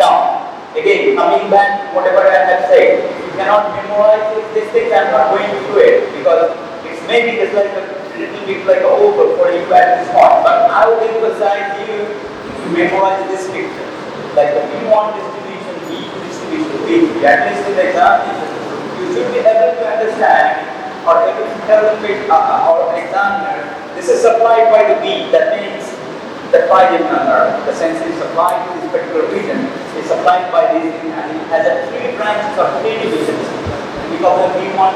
Now, again, coming back to whatever I have said, if you cannot memorize these things, I'm not going to do it because it's maybe just like a little bit like over for you at this point, but I would emphasize you to memorize this picture, like the V1 distribution, V2 distribution, V3. At least in the exam, you should be able to understand or able to tell the or examiner, this is supplied by the V. That means the trigeminal nerve, the sensory supply to this particular region is supplied by this, and it has a 3 branches or 3 divisions. We call them V1,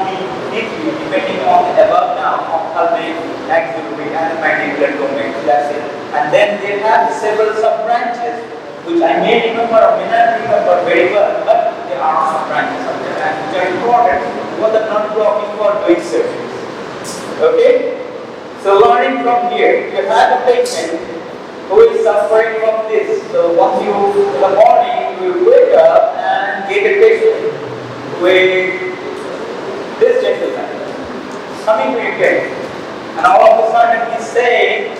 V2, depending on the above now, ophthalmic, axillary, and the mandibular domain. That's it. And then they have several sub-branches, which I may remember or may not remember very well, but there are sub-branches of them, which are important for the nerve blocking for doing surgery. Okay? So learning from here, you have a patient who is suffering from this. So once you, in the morning, you wake up and get a patient with this gentleman coming to your care, and all of a sudden he's saying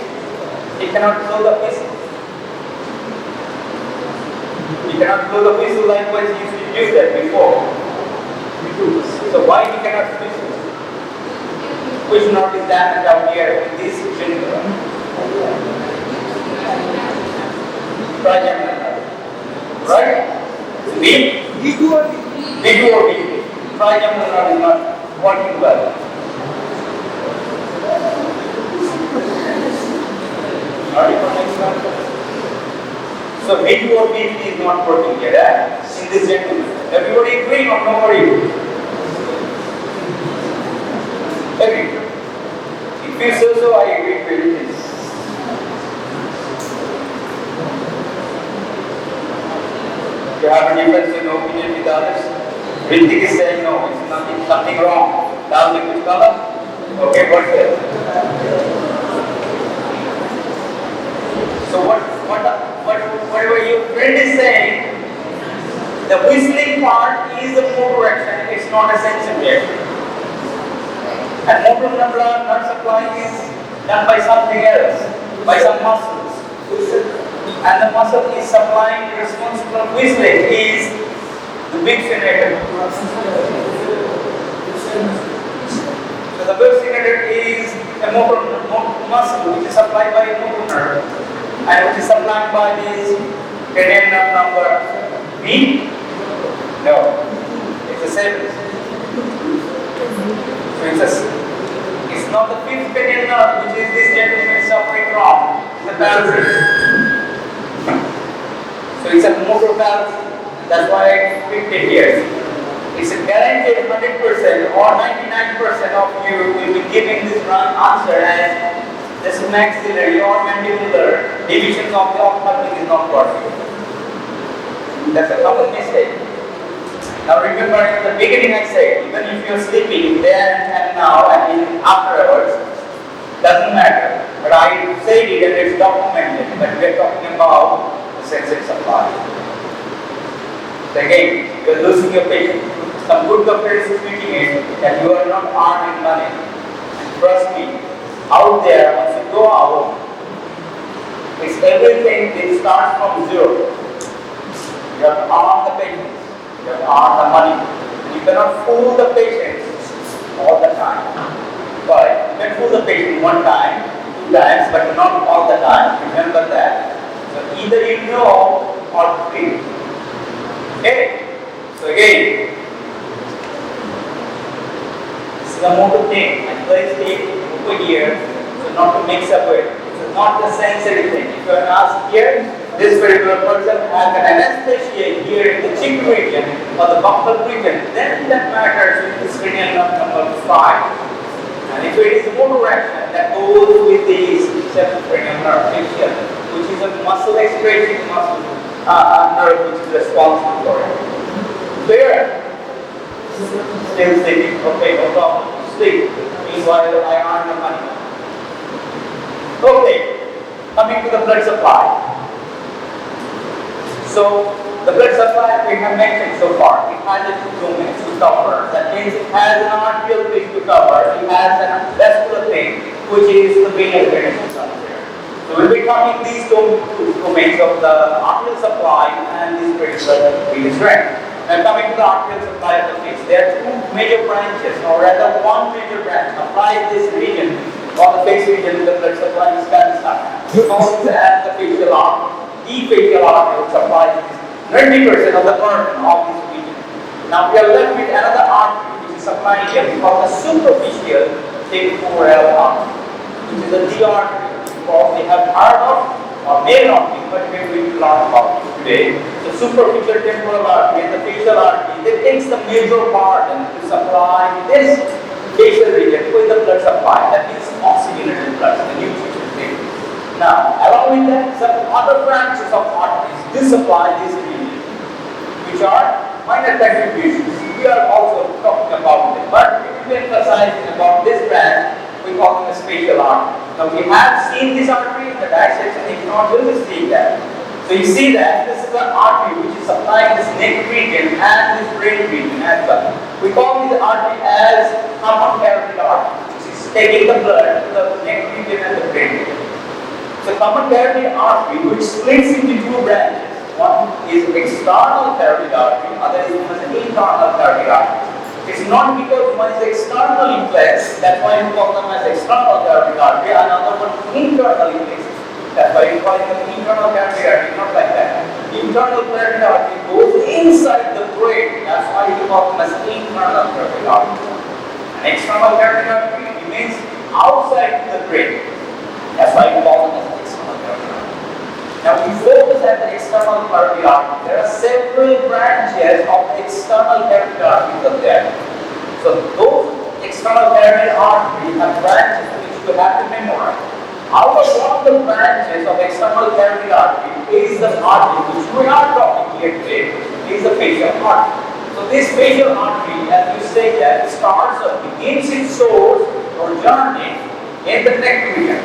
he cannot blow the whistle. He cannot blow the whistle likewise he used to use that before. So why he cannot whistle? Which nerve is damaged out here in this gentleman? Trigeminal nerve. Right? V2 or V3. Trigeminal nerve is not working well. Alright, for next one. So V2 or V3 is not working here, in this gentleman. Everybody agreeing or nobody? Agree. If you say so, I agree with this. You have a difference in opinion with others? Ritik is saying no, it's something wrong. Now which color? Okay, what's it? So whatever your friend is saying, the whistling part is the motor action, it's not a sensory action. And motor nerve supply is done by something else, by some muscles. And the muscle is supplying responsible for whistling is the big sphincter. So the big indicator is a motor muscle which is supplied by a motor nerve and which is supplied by this cranial nerve number B? No, it's a 7. So it's not the fifth cranial nerve which is this gentleman suffering from, the palsy. So it's a motor palsy. That's why I picked it here. It's a guaranteed 100% or 99% of you will be giving this wrong answer as this maxillary or mandibular divisions of the ophthalmic is not working. That's a common mistake. Now remember in the beginning I said, even if you're sleeping then and now and in afterwards, doesn't matter. But I said it and it's documented that we're talking about the sensory supply. So again, you're losing your patient. Some good doctors is treating it that you are not earning money. And trust me, out there, once you go out, it's everything, it starts from zero. You have to earn the patients, you have to earn the money. And you cannot fool the patients all the time. But you can fool the patient one time, 2 times, but not all the time. Remember that. So either you know or treat. Okay? So again, this is a motor thing. I placed it over here, so not to mix up with. It's not the sensory thing. If you are asked here, this particular person has an anesthesia here in the cheek region or the buccal region, then that matters with this cranial nerve number 5. And if it is the motor action that goes with the 7th cranial nerve, facial, which is a muscle excreting muscle nerve which is responsible for it. Clear? Still sleeping. Okay, no problem. Sleep. Meanwhile, I earn the money. Okay, coming to the blood supply. So, the blood supply we have mentioned so far, it has a 2 domains to cover. That means it has an arterial thing to cover, it has a vascular thing, which is the venous drainage system here. So, we'll be talking these 2 domains of the arterial supply and this particular venous drain. And coming to the arterial supply of the face, there are 2 major branches, or rather 1 major branch applies this region, or the face region, the blood supply is cancer. We call this as the facial artery. The facial artery which supplies 90% of the burden of this region. Now we are left with another artery which is supplying here, we call the superficial temporal artery, which is a D artery. Because they have heard of or may not be, but we will learn about it today. The superficial temporal artery and the facial artery, they takes the major burden to supply this facial region with the blood supply. That means oxygenated blood, the nutrition thing. Now, along with that, some other branches of arteries do supply this region, which are minor contributions. We are also talking about them, but we will be emphasizing about this branch. We call them a spatial artery. Now we have seen this artery in the dissection. If not, we will see that. So you see that this is an artery which is supplying this neck region and this brain region as well. We call this artery as common carotid artery, which is taking the blood to the neck region and the brain region. So common carotid artery, which splits into 2 branches. One is external carotid artery, other is known as internal carotid artery. It's not because one is externally flexed, that's why we call them as external carotid artery, another one internally flexed. That's why we call it an internal carotid artery, not like that. Internal carotid artery goes inside the brain, that's why we call them as internal carotid artery. An external carotid artery remains outside the brain, that's why we call them as external carotid artery. Now we focus at the external carotid artery. There are several branches of the external carotid arteries up there. So those external carotid arteries have branches which you have to memorize. Out of one of the branches of external carotid artery is the artery which we are talking here today, is the facial artery. So this facial artery, as you say, that starts or begins its source or journey in the neck region.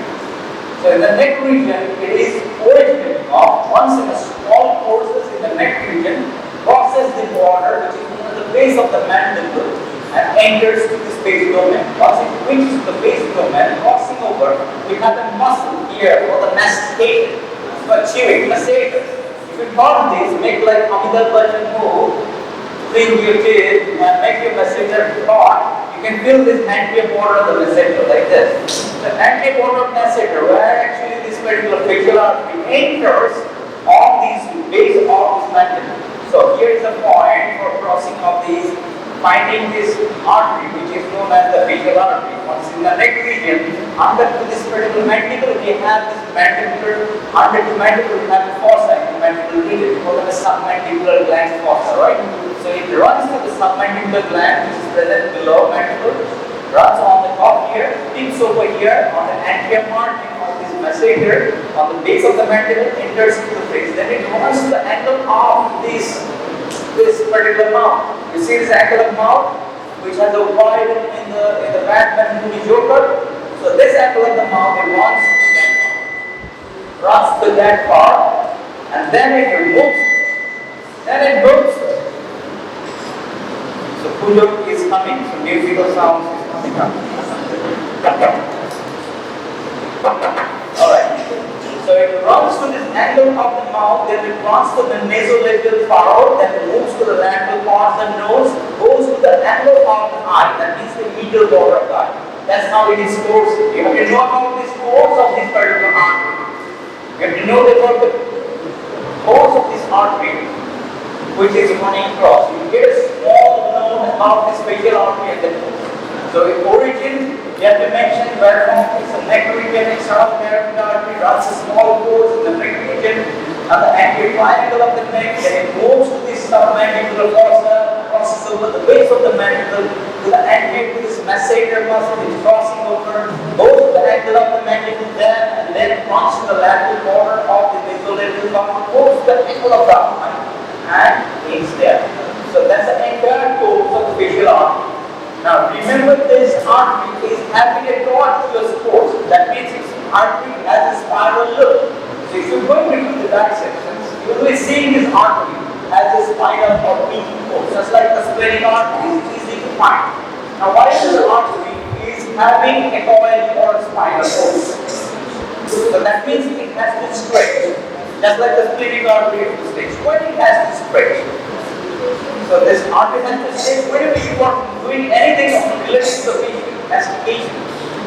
So in the neck region, it is originating off once in a small courses in the neck region, crosses the border which is near the base of the mandible and enters to the base domain. Once it reaches the base domain, crossing over, we have a muscle here for the mastication, for chewing, massager. If you thought this, make like Amitabh Bachchan move, clean your teeth and make your massager hot, you you can feel this anterior border of the masseter like this. The anterior border of masseter, where actually this particular facial artery enters on these base of this mandible. So here is a point for crossing of these, finding this artery which is known as the facial artery. Once in the neck region, under to this particular mandible, we have this mandibular, under the mandible we have the fossa in the mandibular region, called the submandibular gland fossa, right? So it runs to the submandibular gland which is present below mandible, runs on the top here, dips over here on the anterior margin of this masseter, on the base of the mandible, enters into the face. Then it runs to the angle of this particular mouth. You see this angle of mouth, which has a wide in the back mandibular joker. So this angle of the mouth, it runs to that part, and then it moves. So pujo is coming. So musical sounds is coming up. Alright. So it runs to this angle of the mouth, then it runs to the nasolabial furrow, then it moves to the lateral part of the nose, goes to the angle of the eye, that means the medial border of the eye. That's how it is course. You have to know about this course of this particular artery. You have to know about the course of this artery, which is running across. You get a small note about this facial artery at the nose. So in origin, you have to mention where from it's a neck region, external carotid artery, runs a small course in the neck region, and the anterior triangle of the neck, then it moves to this submandibular fossa, crosses over the base of the mandible, to the anterior to this masseter muscle, which is crossing over, goes to the angle of the mandible there, and then runs to the lateral border of the nasolabial muscle, goes to the angle of the eye, and is there. So that's the entire course of the facial artery. Now remember, this artery is having a tortuous course. That means this artery has a spiral loop. So if you're going to do the dissections, you will be seeing this artery as a spiral or peaking course. Just like the splenic artery is easy to find. Now why is the artery is having a coil or a spiral course? So that means it has to stretch. Just like the splenic artery has to stretch. When it has to stretch. So this artery has to stretch whenever you are doing anything related to the facial, mastication,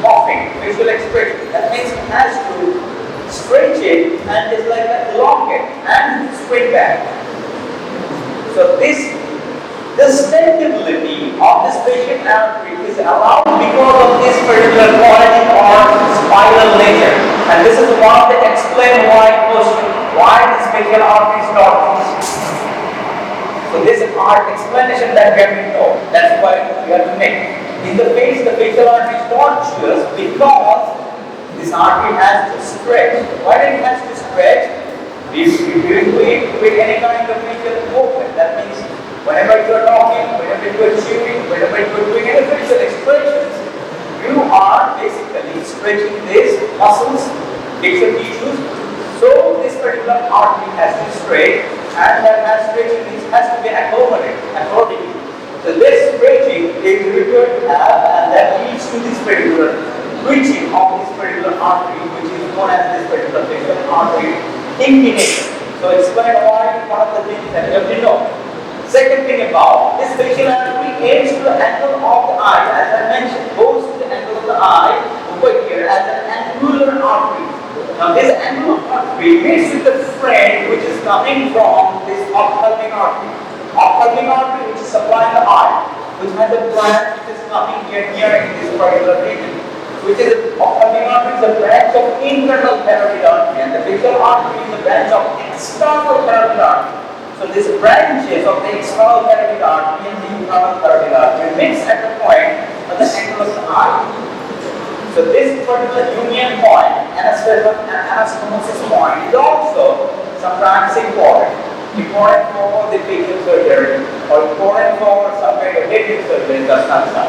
coughing, facial expression. That means it has to stretch it and it's like that elongate and straight back. So this stability of this facial artery is allowed because of this particular quality or spiral nature. And this is one that explains why this facial artery is tortuous. So this is our explanation that we have to know. That's why we have to make. In the face, the facial artery is tortuous because this artery has to stretch. Why does it have to stretch? If you do it with any kind of facial movement, that means whenever you are talking, whenever you are chewing, whenever you are doing any facial expressions, you are basically stretching these muscles, facial tissues. So this particular artery has to stretch, and that stretching has to be accommodated accordingly. So this stretching is required to have, and that leads to this particular twitching of this particular artery, which is known as this particular facial artery inclination. So explain why one of the things that you have to know. Second thing about this facial artery aims to the angle of the eye, as I mentioned, goes to the angle of the eye over here as an angular artery. Now this angular artery meets with the friend which is coming from this ophthalmic artery. Ophthalmic artery which is supplying the eye, which has a branch which is coming here near in this particular region. Which is ophthalmic artery is a branch of internal carotid artery, and the facial artery is a branch of external carotid artery. So these branches of the external carotid artery and the internal carotid artery mix at the point of the angle of the eye. So this particular union point, anastomosis point, is also sometimes important for the facial surgery or important for some kind of dental surgery. That's not so.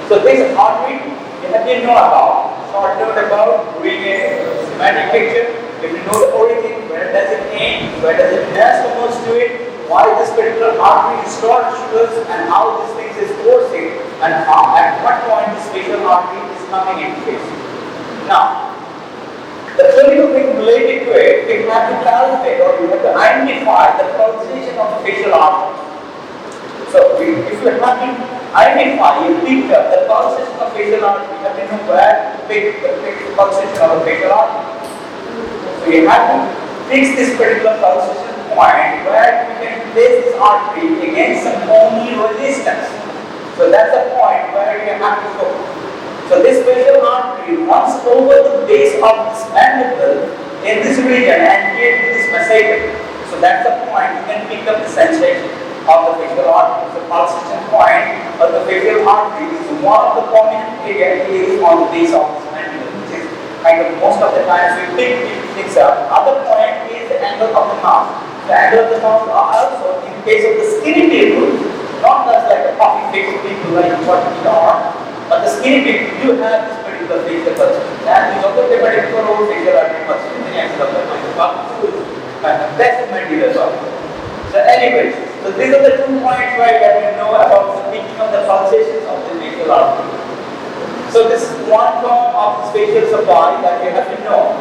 So this artery you have to know about. Short note about doing a schematic picture. You have to know the origin, where does it end, where does it anastomose to it, why this particular artery is tortuous, and how this thing is coursing, and how, at what point this facial artery is coming into place. Now, the clinical thing related to it, you have to calculate or you have to identify the pulsation of the facial artery. So, if you have to identify, you pick up the pulsation of facial artery. You have to know where to pick the pulsation of the facial artery. So you have to fix this particular pulsation point where you can place this artery against some only resistance. So that's the point where you have to go. So this facial artery runs over the base of this mandible in this region and here to this masseter. So that's the point you can pick up the sensation of the facial artery. The pulsation point of the facial artery is one of the prominent areas on the base of this mandible, which is kind of most of the times we pick things up. Other point is the angle of the mouth. The angle of the mouth are also, in case of the skinny people, not just like a puffy face people like what we are, but the skinny people do have this particular facial pulsation. That is also the particular facial artery pulsation in the angle of the mouth. That's the mandible as well. So anyways, so these are the 2 points where you have to know about the picking of the pulsations of the facial artery. So this is one form of spatial supply that you have to know.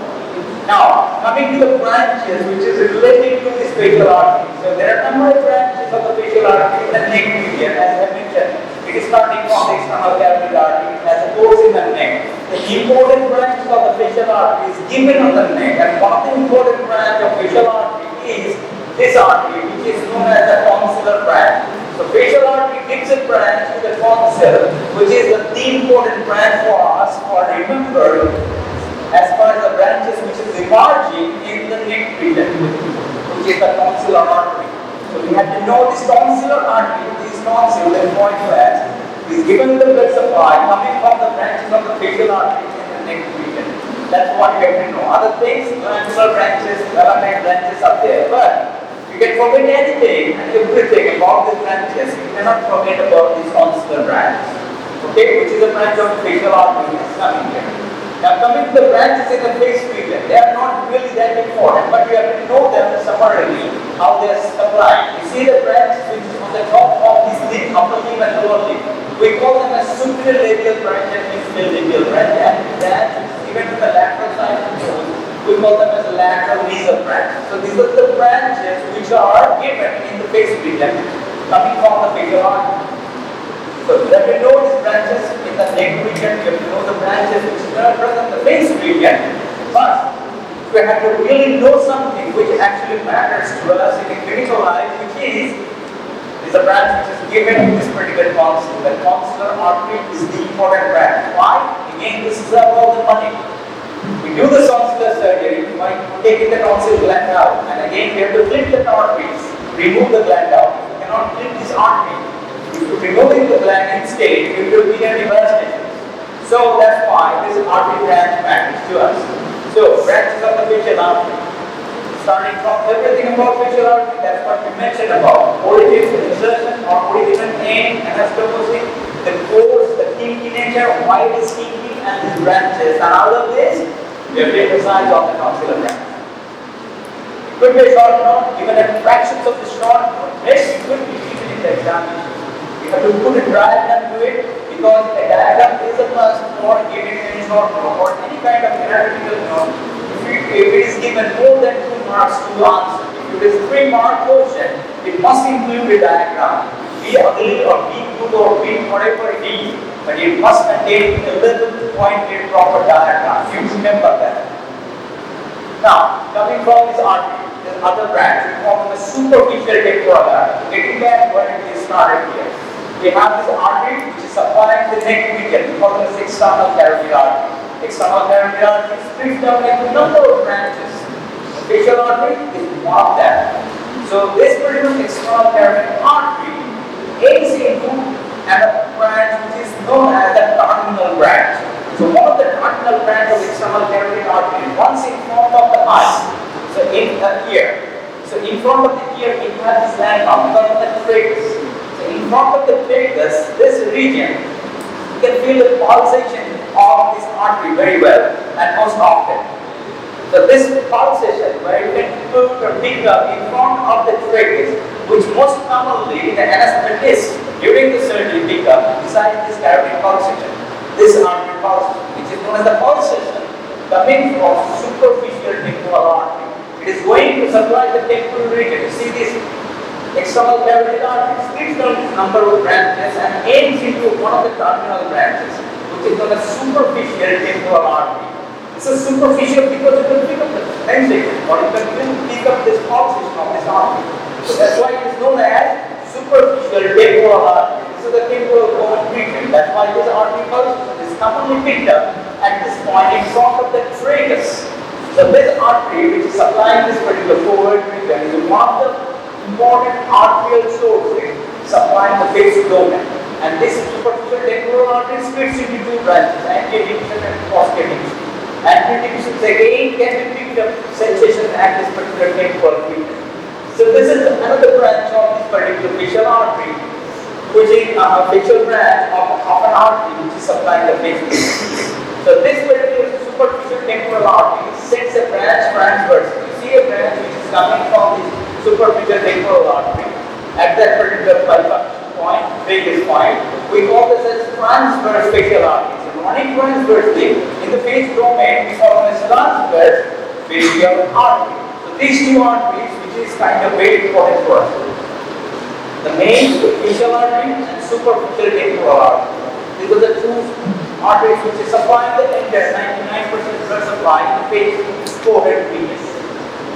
Now, coming to the branches which is related to the facial artery. So there are a number of branches of the facial artery in the neck region, as I mentioned. It is starting from the external carotid artery, it has a course in the neck. The important branch of the facial artery is given on the neck, and one of the important branch of facial artery is this artery, which is known as the tonsillar branch. So facial artery gives a branch to the tonsil, which is the important branch for us for remembering as far as the branches which is emerging in the neck region, which is the tonsillar artery. So we have to know this tonsillar artery, this tonsil, the point class, is given the blood supply coming from the branches of the facial artery in the neck region. That's what you have to know. Other things, glandular branches, melanite branches are there, but you can forget anything and everything about these branches. You cannot forget about this tonsillar branch, okay, which is a branch of the facial artery which is coming here. Now coming to the branches in the face region, they are not really that important, but you have to know them summarily, how they are supplied. You see the branch which is on the top of this lip, upper lip and lower lip. We call them as superlabial branch and infralabial branch, and branch even to the lateral side of the nose, we call them as lateral nasal branch. So these are the branches which are given in the face region, coming from the facial artery. So you have to know these branches in the neck region, you have to know the branches which are present in the face region, but you have to really know something which actually matters to us in a clinical life, which is a branch which is given in this particular tonsil. The tonsillar artery is the important branch. Why? Again, this is about the money. We do the tonsillar surgery by taking the tonsil gland out, and again we have to flip the arteries, remove the gland out. You cannot flip this artery. If you remove the gland instead, it will be a devastation. So that's why this artery branch matters to us. So branches of the facial artery, starting from everything about facial artery, that's what we mentioned about. Origin, insertion, or original aim, anastomosis, the course, the kinky nature, why it is kinky, and these branches. And out of this, we have taken signs of the tonsillar branch. It could be a short note, even at fractions of the short note. This could be even in the examination. You have to put a diagram to it, because a diagram is a must for giving a short note or any kind of analytical note. If it is given more than 2 marks to answer, if it is a 3-mark question, it must include a diagram. Be ugly or be good or be whatever it is, but it must contain a little pointed proper diagram. You remember that. Now, coming from this artery, this other branch, we call them a superficial temporal artery. Getting back where it is started here. We have this artery which is supplying the neck region. We call them as external carotid artery. External carotid artery splits down into a number of branches. The facial artery is one of them. So this particular external carotid artery ends into a branch which is known as the terminal branch. So one of the terminal branch of external carotid artery runs in front of the eye. So in the ear. So in front of the ear it has this landmark because of the tragus. So in front of the tragus, this region, you can feel the pulsation of this artery very well and most often. So this pulsation where you can put or pick up in front of the tragus, which most commonly the anesthetist during the surgery pick up besides this carotid pulsation, this artery pulsation, which is known as the pulsation coming from superficial temporal artery. It is going to supply the temporal region. You see this External carotid artery splits down its number of branches and ends into one of the terminal branches, which is known as superficial temporal artery. This is superficial because you can pick up the sensation or you can even pick up this pulsation of this artery. So that's why it is known as superficial temporal artery. This is the temporal bone treatment. That's why this artery pulsation is commonly picked up at this point in front of the tragus. So this artery, which is supplying this particular forward region, is one of the important arterial sources supplying the basic domain. And this superficial temporal artery splits into two branches, anterior division and posterior division. Anterior division again can be picked up sensation at this particular temporal region. So this is another branch of this particular facial artery, which is a facial branch of an artery which is supplying the facial. So this particular superficial temporal artery sends a branch transverse. You see a branch which is coming from this superficial temporal artery at that particular bifurcation point, facial point. We call this as transverse facial artery. So running transversely in the face domain, we call them as transverse facial artery. So these two arteries, which is kind of very important for us. The main facial artery and superficial temporal artery. These are the two arteries which is supplying the entire 99% blood supply in the face, forehead, region.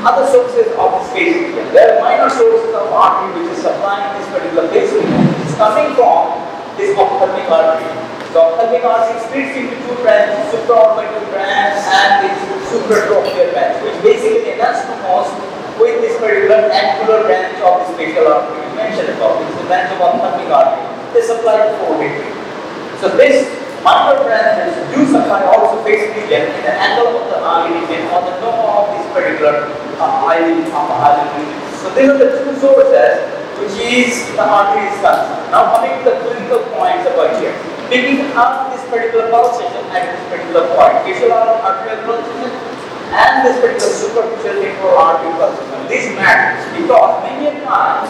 Other sources of this face region. There are minor sources of artery which is supplying this particular face region. It's coming from this ophthalmic artery. The ophthalmic artery splits into two branches, supraorbital branch and this supratrochlear branch, which basically anastomosis with this particular angular branch of this facial artery. We mentioned about this, the branch of ophthalmic artery. They supply the forehead region. So this minor branches do supply also face region in the angle of the eye region or the dome of this particular eye region. So these are the two sources which is the artery is concerned. Now coming to the clinical points about here. Picking up this particular pulsation at this particular point, facial arterial pulsation and this particular superficial temporal artery pulsation. This matters because many times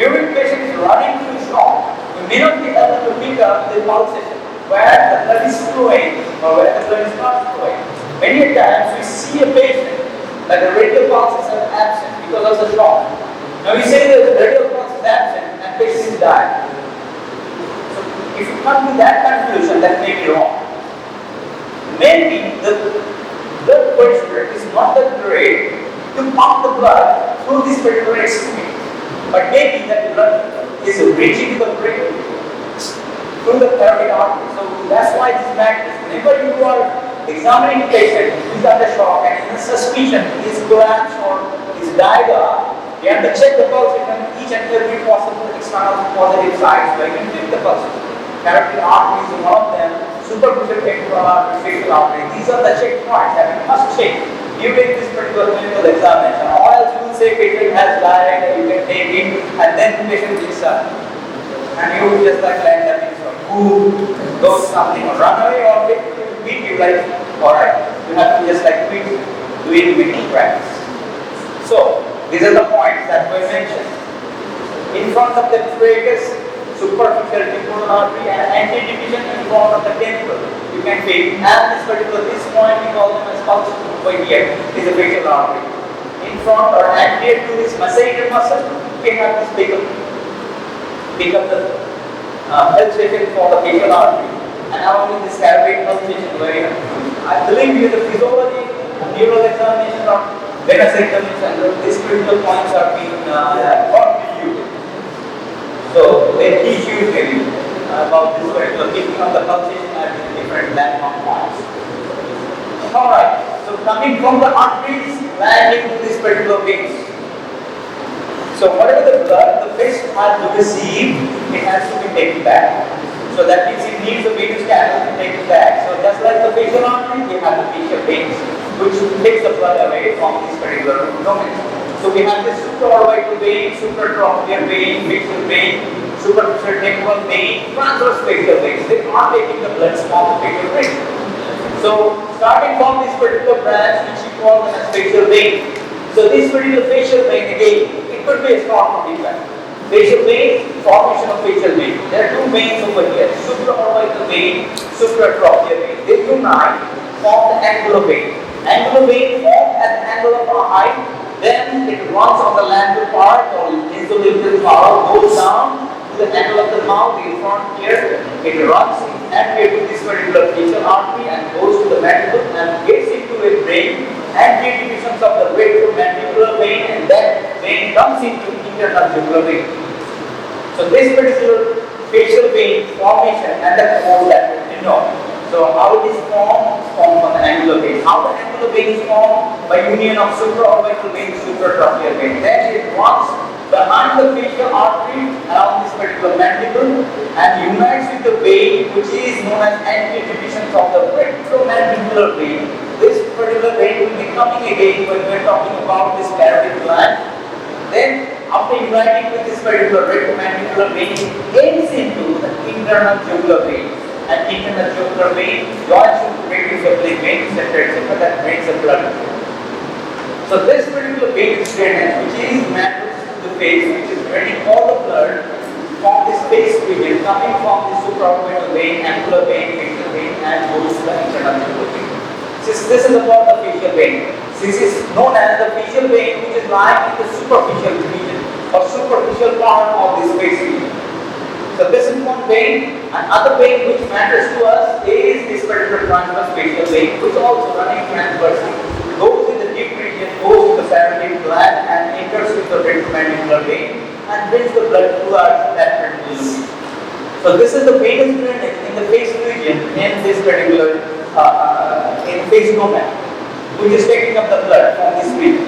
during patient is running through shock, we may not be able to pick up the pulsation where the blood is flowing or where the blood is not flowing. Many times we see a patient that the radial pulses are absent because of the shock. Now we say that the radial pulse is absent and patient is dying. So if you come to that conclusion, that may be wrong. Maybe the blood pressure is not that great to pump the blood through this particular extremity, but maybe that blood is reaching to the brain through the carotid artery. So that's why this matters. Whenever you are examining a patient who is under shock and in suspicion is collapsed or is died up, you have to check the pulsation each and every possible external positive sides where you can pick the pulsation. Carotid artery is one of them, superficial temporal artery, facial artery. These are the checkpoints that you must check during this particular clinical examination. Or else you will say patient has died and you can take it and then the patient is and you will just like land up in some food, go something or run away or beat you like, alright, you have to just like quit doing medical practice. So, these are the points that were mentioned. In front of the tragus, superficial temporal artery and anterior division in front of the temple, you can take, and this particular, this point we call them as pulse over here, is a facial artery. In front or anterior to this masseter muscle, we have this pick up the pulsation for the facial artery. And along with this carotid pulsation, where I believe you the physiology, neural examination of venous examination, these critical points are being taught to you. So they teach you maybe about this particular picking up the pulsation at different landmark points. Alright, so coming from the arteries, landing to this particular veins. So whatever the blood the fish has to receive, it has to be taken back. So that means it needs the venous canal to take it back. So just like the facial artery, we have the facial veins, which takes the blood away from this particular domain. So we have this supraorbital vein, supratrochlear vein, facial vein, superficial temporal vein, transverse facial veins. They are taking the blood from the facial vein. So starting from this particular branch, which we call as facial vein. So this particular facial vein again, it could be a short defect. Facial vein, formation of facial vein. There are two veins over here, supraorbital vein, supratrochlear vein. They unite, form the angular vein. Angular vein formed at the angle of our eye, then it runs on the lateral part or insoluble power goes down to the angle of the mouth in front here. It runs and here to this particular facial artery and goes to the mandible and gets into a brain and the divisions of the retromandibular vein, and that vein comes into internal jugular vein. So this particular facial vein formation and the core that you know. So how it is formed? Formed on the angular vein. How the angular vein is formed? By union of supraorbital vein, supratracheal vein. Then it runs behind the facial artery around this particular mandible and unites with the vein which is known as antidivisions of the retromandibular vein. This particular vein will be coming again when we are talking about this carotid gland. Then after uniting with this particular retromandibular vein, it ends into the internal jugular vein. And internal jugular vein joins with radius vein, etc., that brings the blood. So this particular vein is drainage, which is matters to the face, which is draining all the blood from this face region, coming from the supraorbital vein, angular vein, facial vein, and goes to the internal jugular vein. Since this is about the facial vein, this is known as the facial vein, which is lying in the superficial region or superficial part of this face region. So this is one vein. Another vein which matters to us is this particular transverse facial vein, which also running transversely, goes in the deep region, goes to the parotid gland and enters with the retromandibular vein and brings the blood towards that particular region. So this is the venous drainage in the face region in this particular in face domain, which is taking up the blood from this region.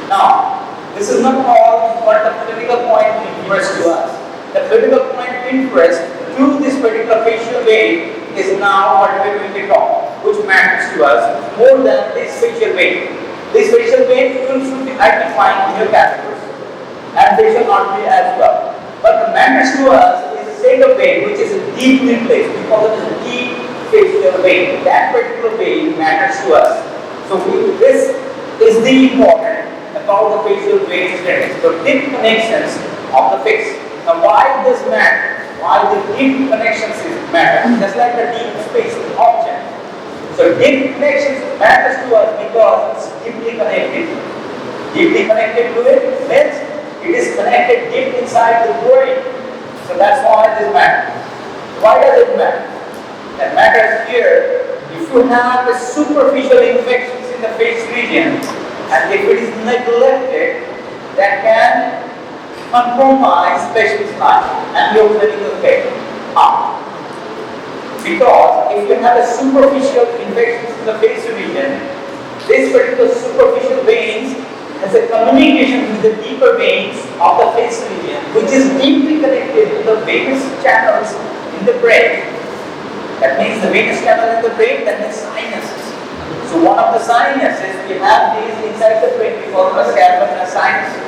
Now, this is not all but the critical point of interest to us. The critical point of interest to this particular facial vein is now what we will be talking, which matters to us more than this facial vein. This facial vein should be identifying your catheters and facial artery as well. But what matters to us is the set of vein which is deeply placed because it is a deep facial vein. That particular vein matters to us. So this is the important about the facial vein drainage. So deep connections of the face. Now why does matter? Why the deep connections matter? Just like the deep space object. So deep connections matters to us because it's deeply connected. Deeply connected to it means it is connected deep inside the brain. So that's why this matters. Why does it matter? That matters here. If you have a superficial infections in the face region and if it is neglected, that can compromise patient's life and your clinical care. Because if you have a superficial infections in the face region, this particular superficial veins has a communication with the deeper veins of the face region, which is deeply connected to the venous channels in the brain. That means the venous channel in the brain, that means sinuses. So one of the sinuses, we have these inside the brain, we call them as cavernous sinuses.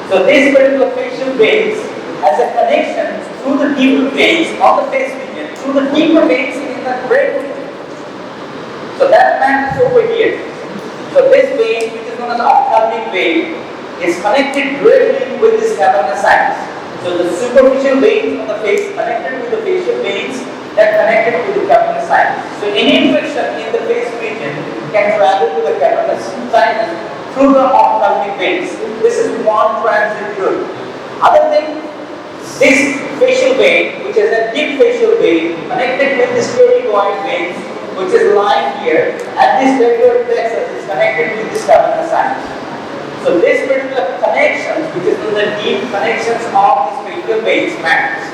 So this particular facial veins has a connection through the deeper veins of the face region, through the deeper veins in the brain region. So that matters over here. So this vein, which is known as ophthalmic vein, is connected directly with this cavernous sinus. So the superficial veins of the face connected with the facial veins that connected to the cavernous sinus. So any infection in the face region can travel to the cavernous sinus through the ophthalmic veins. This is one transit route. Other thing, this facial vein, which is a deep facial vein, connected with the sphericoid veins, which is lying here, and this sphericoid plexus is connected with this cavernous sinus. So this particular connections, which is the deep connections of these facial veins, matters.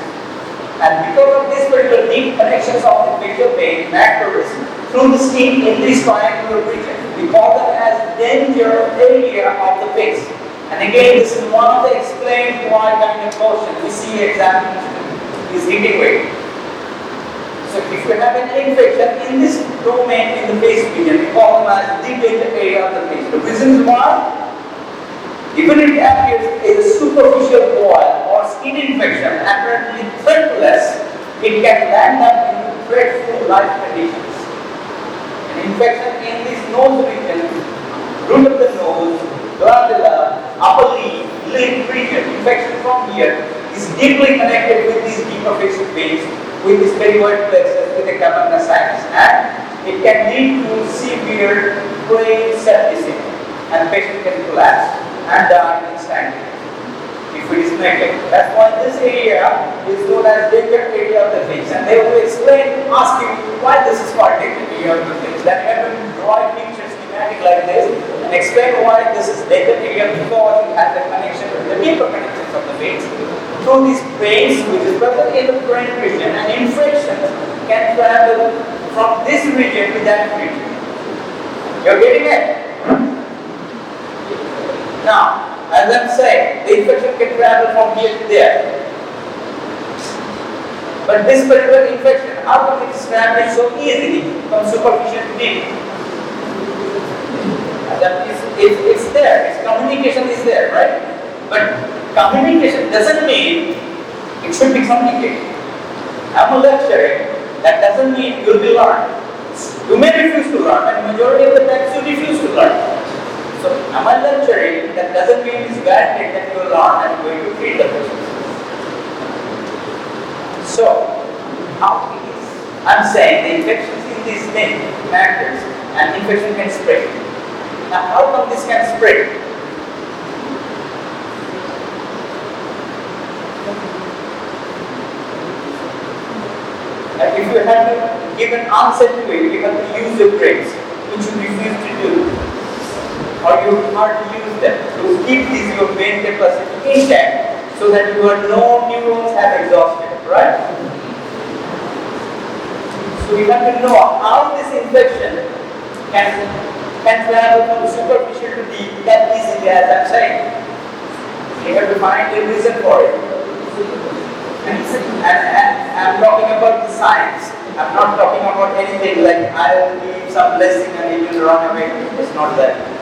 And because of this particular deep connections of the facial vein matters through the skin in this triangular region. We call them as danger area of the face. And again, this is one of the explained why kind of motion we see example is hitting weight. So if you have an infection in this domain in the face region, we call them as the danger area of the face. The reason is why, even it appears as a superficial boil or skin infection, apparently threatless, it can land up in dreadful life conditions. An infection in this nose region, root of the nose, glandula, upper lip region, infection from here is deeply connected with these deeper facial veins, with this sphericoid plexus, with the cavernous sinus, and it can lead to severe brain septicemia, and patient can collapse and die instantly. if it is negative. That's why this area is known as vacant area of the face. And they will explain, ask you why this is called vacant area of the face. Then you have to draw a picture schematic like this and explain why this is vacant area, because it has a connection with the deeper connections of the face. Through these veins which is present in the brain region, and infection can travel from this region to that region. You're getting it? Now, as I'm saying, the infection can travel from here to there. But this particular infection, how come it is traveling so easily from superficial to deep? That is, it's there, its communication is there, right? But communication doesn't mean it should be communicated. I'm a lecturer, that doesn't mean you'll be learned. You may refuse to learn, and majority of the times you refuse to learn. So, am I lecturing? That doesn't mean it's guaranteed that you will learn and going to treat the patient. So, how it is? I'm saying the infections in these matters, and infection can spread. Now, how come this can spread? And if you have to give an answer to it, you have to use your brains, which you refuse to do. Or you hardly use them to keep your brain capacity intact so that your neurons have exhausted, right? So you have to know how this infection can travel from superficial to deep that easily, as I'm saying. You have to find a reason for it. And I'm talking about the science. I'm not talking about anything like I will give some blessing and it will run away. It's not that.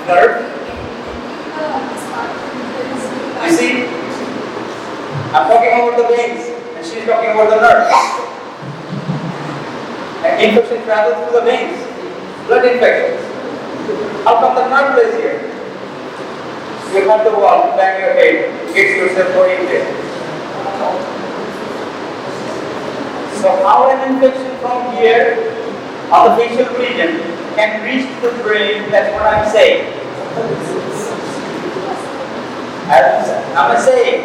Nerve. You see, I'm talking about the veins and she's talking about the nerve. And infection travels through the veins, blood infections. How come the nerve is here? You have to walk, bang your head, get yourself oriented. So how an infection from here on the facial region can reach the brain, that's what I'm saying. As I'm saying,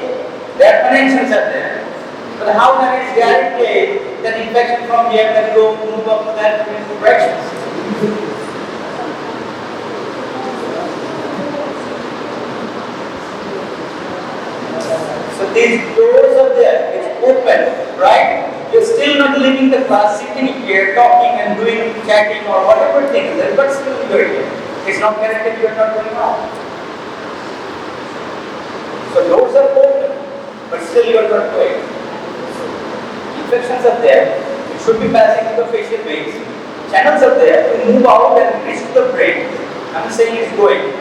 there are connections up there. But how can it guarantee that infection from here can move up to that direction? So these doors are there, it's open, right? You're still not leaving the class, sitting here, talking and doing chatting or whatever thing is there, but still you're here. It's not guaranteed you're not going out. So doors are open, but still you're not going. Infections are there, it should be passing through the facial veins. Channels are there to move out and reach to the brain. I'm saying it's going.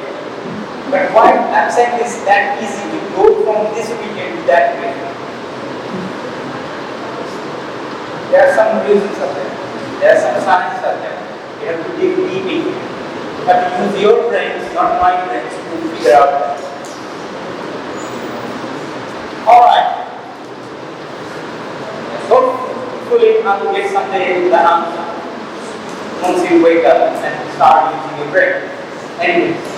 But why I'm saying is that easy to go from this region to that region. There are some reasons of it. There are some science of them. You have to dig deep in. You have to use your brains, not my brains, to figure out that. Alright. Hopefully I will get someday the answer. Once you wake up and start using your brain. Anyways.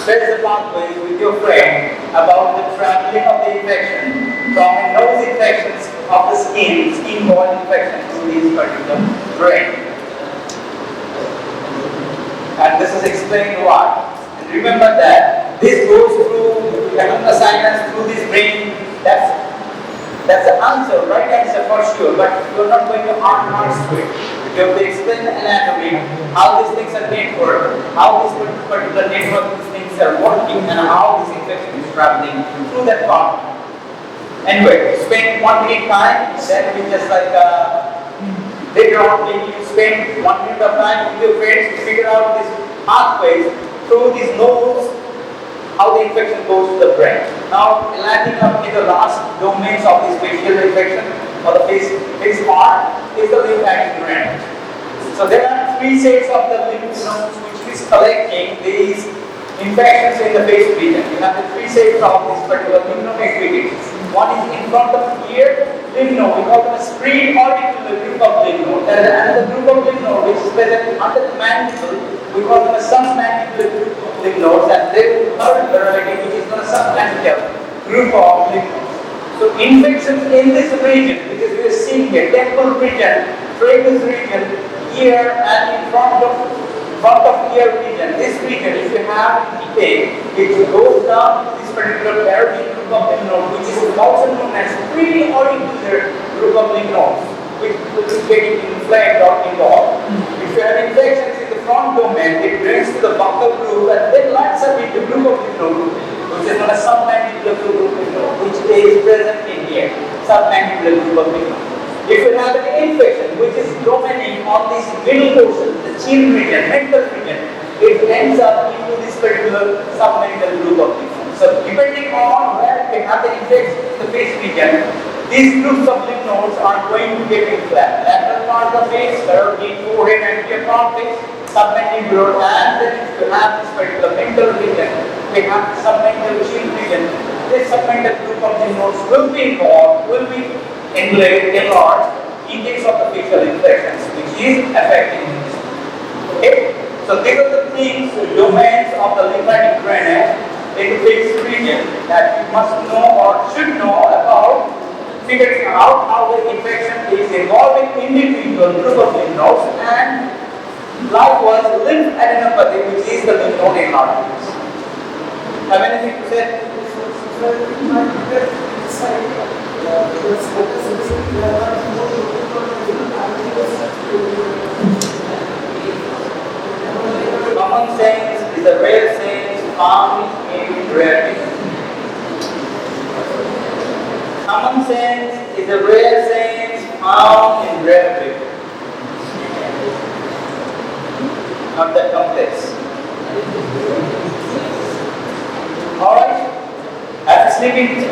There is a pathway with your friend about the traveling of the infection from a nose infections of the skin-borne infection to this particular brain. And this is explained why. And remember that this goes through assignments through this brain. That's the answer, right answer for sure, but you're not going to earn marks to it. You have to explain the anatomy, how these things are networked, how this particular network, these things are working, and how this infection is traveling through that part. Anyway, spend 1 minute time, then we just like later on maybe you spend 1 minute of time with your friends to figure out these pathways through these nodes, how the infection goes to the brain. Now, landing up in the last domains of this facial infection or the face part is the lymphatic drainage. So there are 3 sets of the lymph nodes which is collecting these infections in the face region. You have the 3 sets of this particular lymph node activities. One is in front of the ear lymph node, we call them a screen auricular group of lymph node. There is another group of lymph node which is present under the mandible, we work on a submandibular lymph nodes, and then third variety which is on a submandibular group of lymph nodes. So infections in this region, which is we are seeing here, temple region, tragus region, ear, and in front of ear region. This region, if you have decay, it goes down to this particular paroxysmal group of lymph node, which is also known as pre-auricular group of lymph nodes, which is getting inflamed or involved. If you have infections in the front domain, it brings to the buccal groove and then lights up into group of lymph node, which is known as submandibular group of lymph node, which is present in here, submandibular group of lymph node. If you have an infection which is domaining on this middle portion, the chin region, mental region, it ends up into this particular submental group of lymph nodes. So depending on where you have the infection in the face region, these groups of lymph nodes are going to get inflamed. Lateral part of the face, carotid, forehead, and anterior face, submandibular, and then if you have this particular mental region, we have the submental chin region. This submental group of lymph nodes will be involved, will be enlarged in case of the facial infections, which is affecting this. Okay? So these are the things, domains of the lymphatic drainage in the face region that you must know or should know about figuring out how the infection is involving individual group of lymph nodes, and likewise lymph adenopathy, which is the lymph node enlargement. Have anything to say? Common sense is a rare sense found in rarity. Common sense is a rare sense found in rarity. Not that complex. Alright? That's sleeping.